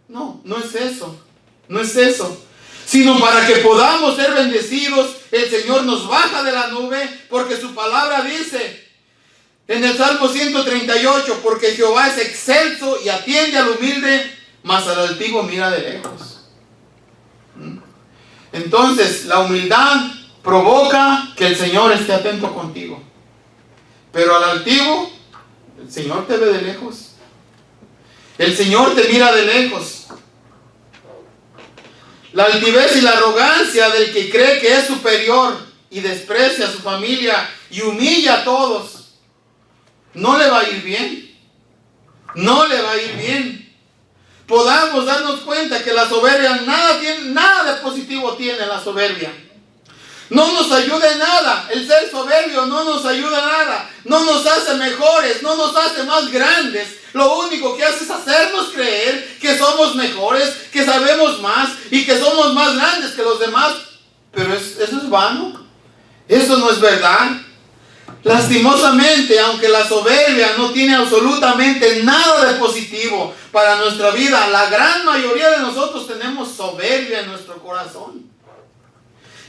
No es eso. No es eso. Sino para que podamos ser bendecidos, el Señor nos baja de la nube, porque su palabra dice en el Salmo 138, porque Jehová es excelso y atiende al humilde, mas al altivo mira de lejos. Entonces, la humildad provoca que el Señor esté atento contigo. Pero al altivo, el Señor te ve de lejos. El Señor te mira de lejos. La altivez y la arrogancia del que cree que es superior y desprecia a su familia y humilla a todos, no le va a ir bien. No le va a ir bien. Podamos darnos cuenta que la soberbia nada de positivo tiene la soberbia. No nos ayuda en nada. El ser soberbio no nos ayuda en nada. No nos hace mejores, no nos hace más grandes. Lo único que hace es hacernos creer que somos mejores, que sabemos más y que somos más grandes que los demás. Pero eso es vano. Eso no es verdad. Lastimosamente, aunque la soberbia no tiene absolutamente nada de positivo para nuestra vida, la gran mayoría de nosotros tenemos soberbia en nuestro corazón.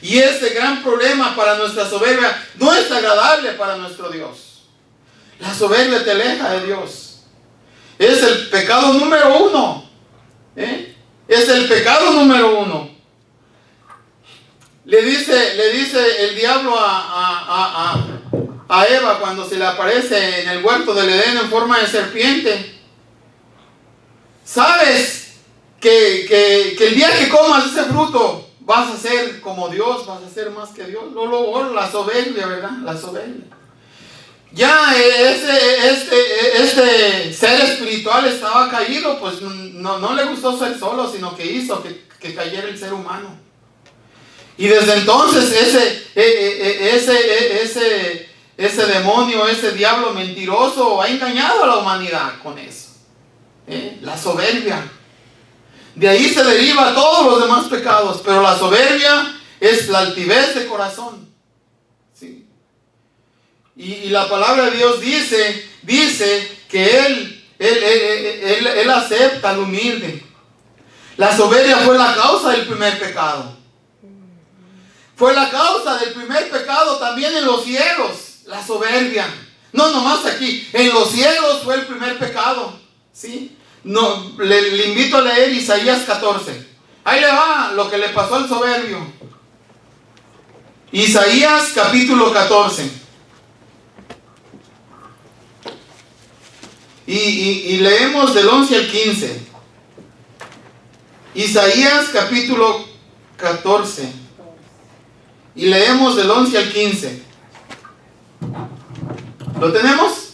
Y ese gran problema para nuestra soberbia no es agradable para nuestro Dios. La soberbia te aleja de Dios. Es el pecado número uno. Es el pecado número uno. Le dice el diablo a Eva cuando se le aparece en el huerto del Edén en forma de serpiente: sabes que el día que comas ese fruto vas a ser como Dios, vas a ser más que Dios. La soberbia, ¿verdad? La soberbia. Ya este ser espiritual estaba caído, pues no le gustó ser solo, sino que hizo que cayera el ser humano. Y desde entonces ese demonio, ese diablo mentiroso ha engañado a la humanidad con eso. La soberbia. De ahí se deriva todos los demás pecados, pero la soberbia es la altivez de corazón. ¿Sí? Y la palabra de Dios dice que Él acepta al humilde. La soberbia fue la causa del primer pecado. Fue la causa del primer pecado también en los cielos, la soberbia. No nomás aquí, en los cielos fue el primer pecado. ¿Sí? No, le invito a leer Isaías 14. Ahí le va lo que le pasó al soberbio. Isaías capítulo 14. Y leemos del 11 al 15. Isaías capítulo 14. Y leemos del 11 al 15. ¿Lo tenemos?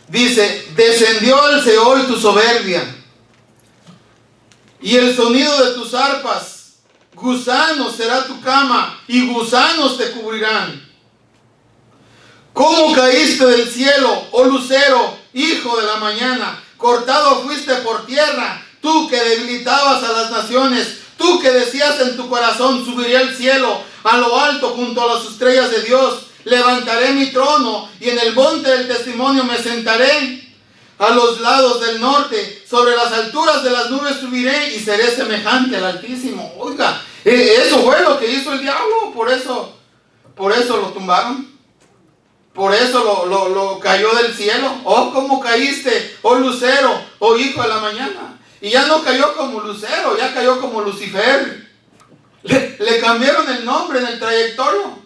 Dice: descendió al Seol tu soberbia, y el sonido de tus arpas. Gusanos será tu cama, y gusanos te cubrirán. ¿Cómo caíste del cielo, oh lucero, hijo de la mañana? Cortado fuiste por tierra, tú que debilitabas a las naciones. Tú que decías en tu corazón: subiré al cielo, a lo alto, junto a las estrellas de Dios. Levantaré mi trono, y en el monte del testimonio me sentaré. A los lados del norte, sobre las alturas de las nubes subiré, y seré semejante al Altísimo. Oiga, eso fue lo que hizo el diablo. Por eso lo tumbaron. Por eso lo cayó del cielo. Oh, cómo caíste, oh lucero, oh hijo de la mañana. Y ya no cayó como lucero, ya cayó como Lucifer. Le cambiaron el nombre en el trayectorio.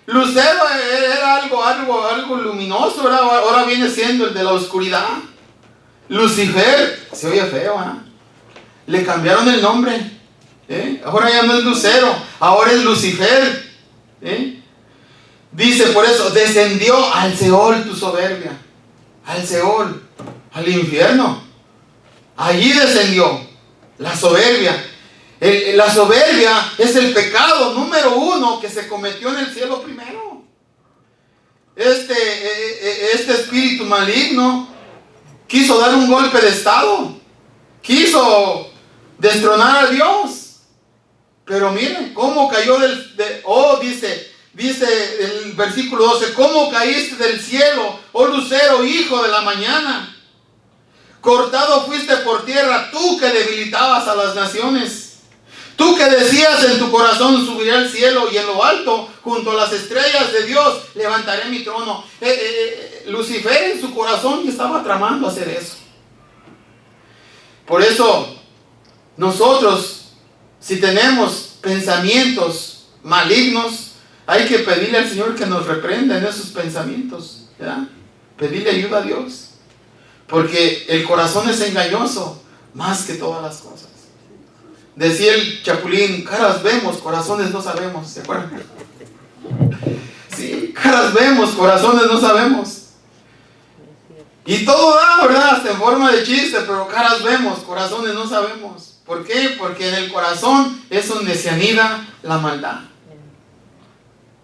Lucero era algo luminoso, ¿verdad? Ahora viene siendo el de la oscuridad. Lucifer, se oye feo, ¿eh? Le cambiaron el nombre. Ahora ya no es lucero, ahora es Lucifer. Dice por eso: descendió al Seol tu soberbia. Al Seol, al infierno. Allí descendió la soberbia. La soberbia es el pecado número uno que se cometió en el cielo primero. Este espíritu maligno quiso dar un golpe de estado. Quiso destronar a Dios. Pero miren cómo cayó dice el versículo 12: ¿cómo caíste del cielo, oh lucero, hijo de la mañana? Cortado fuiste por tierra, tú que debilitabas a las naciones. Tú que decías en tu corazón: subiré al cielo, y en lo alto, junto a las estrellas de Dios, levantaré mi trono. Lucifer en su corazón estaba tramando hacer eso. Por eso, nosotros, si tenemos pensamientos malignos, hay que pedirle al Señor que nos reprenda en esos pensamientos, ¿verdad? Pedirle ayuda a Dios. Porque el corazón es engañoso más que todas las cosas. Decía el Chapulín: caras vemos, corazones no sabemos. ¿Se acuerdan? Sí, caras vemos, corazones no sabemos. Y todo da, ¿verdad? Hasta en forma de chiste, pero caras vemos, corazones no sabemos. ¿Por qué? Porque en el corazón es donde se anida la maldad.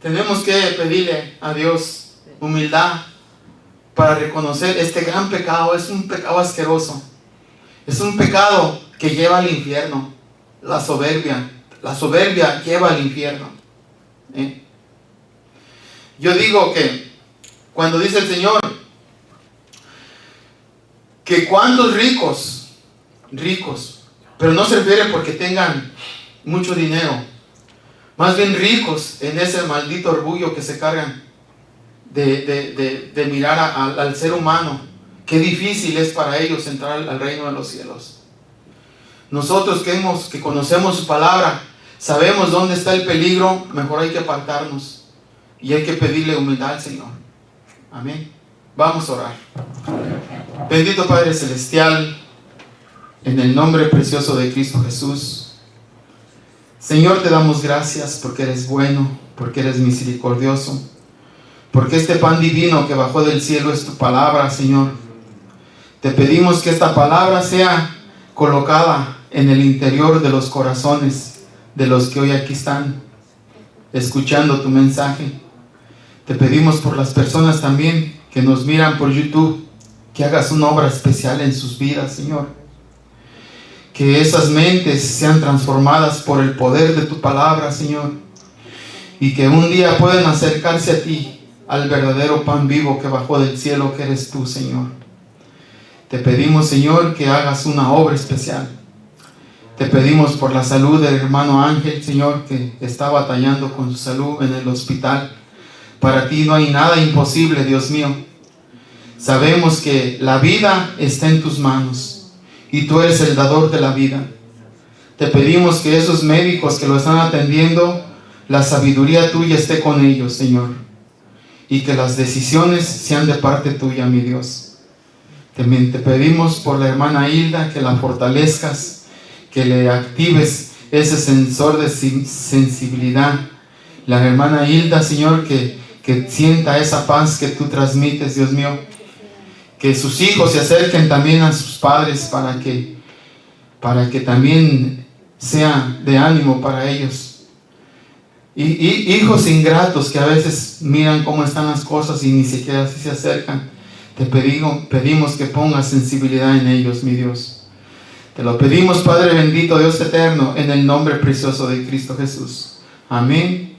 Tenemos que pedirle a Dios humildad para reconocer este gran pecado. Es un pecado asqueroso. Es un pecado que lleva al infierno. La soberbia lleva al infierno. Yo digo que cuando dice el Señor que cuántos ricos, pero no se refiere porque tengan mucho dinero, más bien ricos en ese maldito orgullo que se cargan de mirar al ser humano. Qué difícil es para ellos entrar al reino de los cielos. Nosotros que conocemos su palabra, sabemos dónde está el peligro, mejor hay que apartarnos y hay que pedirle humildad al Señor. Amén. Vamos a orar. Bendito Padre Celestial, en el nombre precioso de Cristo Jesús, Señor, te damos gracias porque eres bueno, porque eres misericordioso, porque este pan divino que bajó del cielo es tu palabra, Señor. Te pedimos que esta palabra sea colocada en el interior de los corazones de los que hoy aquí están escuchando tu mensaje. Te pedimos por las personas también que nos miran por YouTube, que hagas una obra especial en sus vidas, Señor. Que esas mentes sean transformadas por el poder de tu palabra, Señor. Y que un día puedan acercarse a ti, al verdadero pan vivo que bajó del cielo, que eres tú, Señor. Te pedimos, Señor, que hagas una obra especial. Te pedimos por la salud del hermano Ángel, Señor, que está batallando con su salud en el hospital. Para ti no hay nada imposible, Dios mío. Sabemos que la vida está en tus manos y tú eres el dador de la vida. Te pedimos que esos médicos que lo están atendiendo, la sabiduría tuya esté con ellos, Señor, y que las decisiones sean de parte tuya, mi Dios. También te pedimos por la hermana Hilda, que la fortalezcas, que le actives ese sensor de sensibilidad. La hermana Hilda, Señor, que sienta esa paz que tú transmites, Dios mío. Que sus hijos se acerquen también a sus padres para que también sea de ánimo para ellos. Y hijos ingratos que a veces miran cómo están las cosas y ni siquiera así se acercan. Te pedimos que pongas sensibilidad en ellos, mi Dios. Te lo pedimos, Padre bendito, Dios eterno, en el nombre precioso de Cristo Jesús. Amén.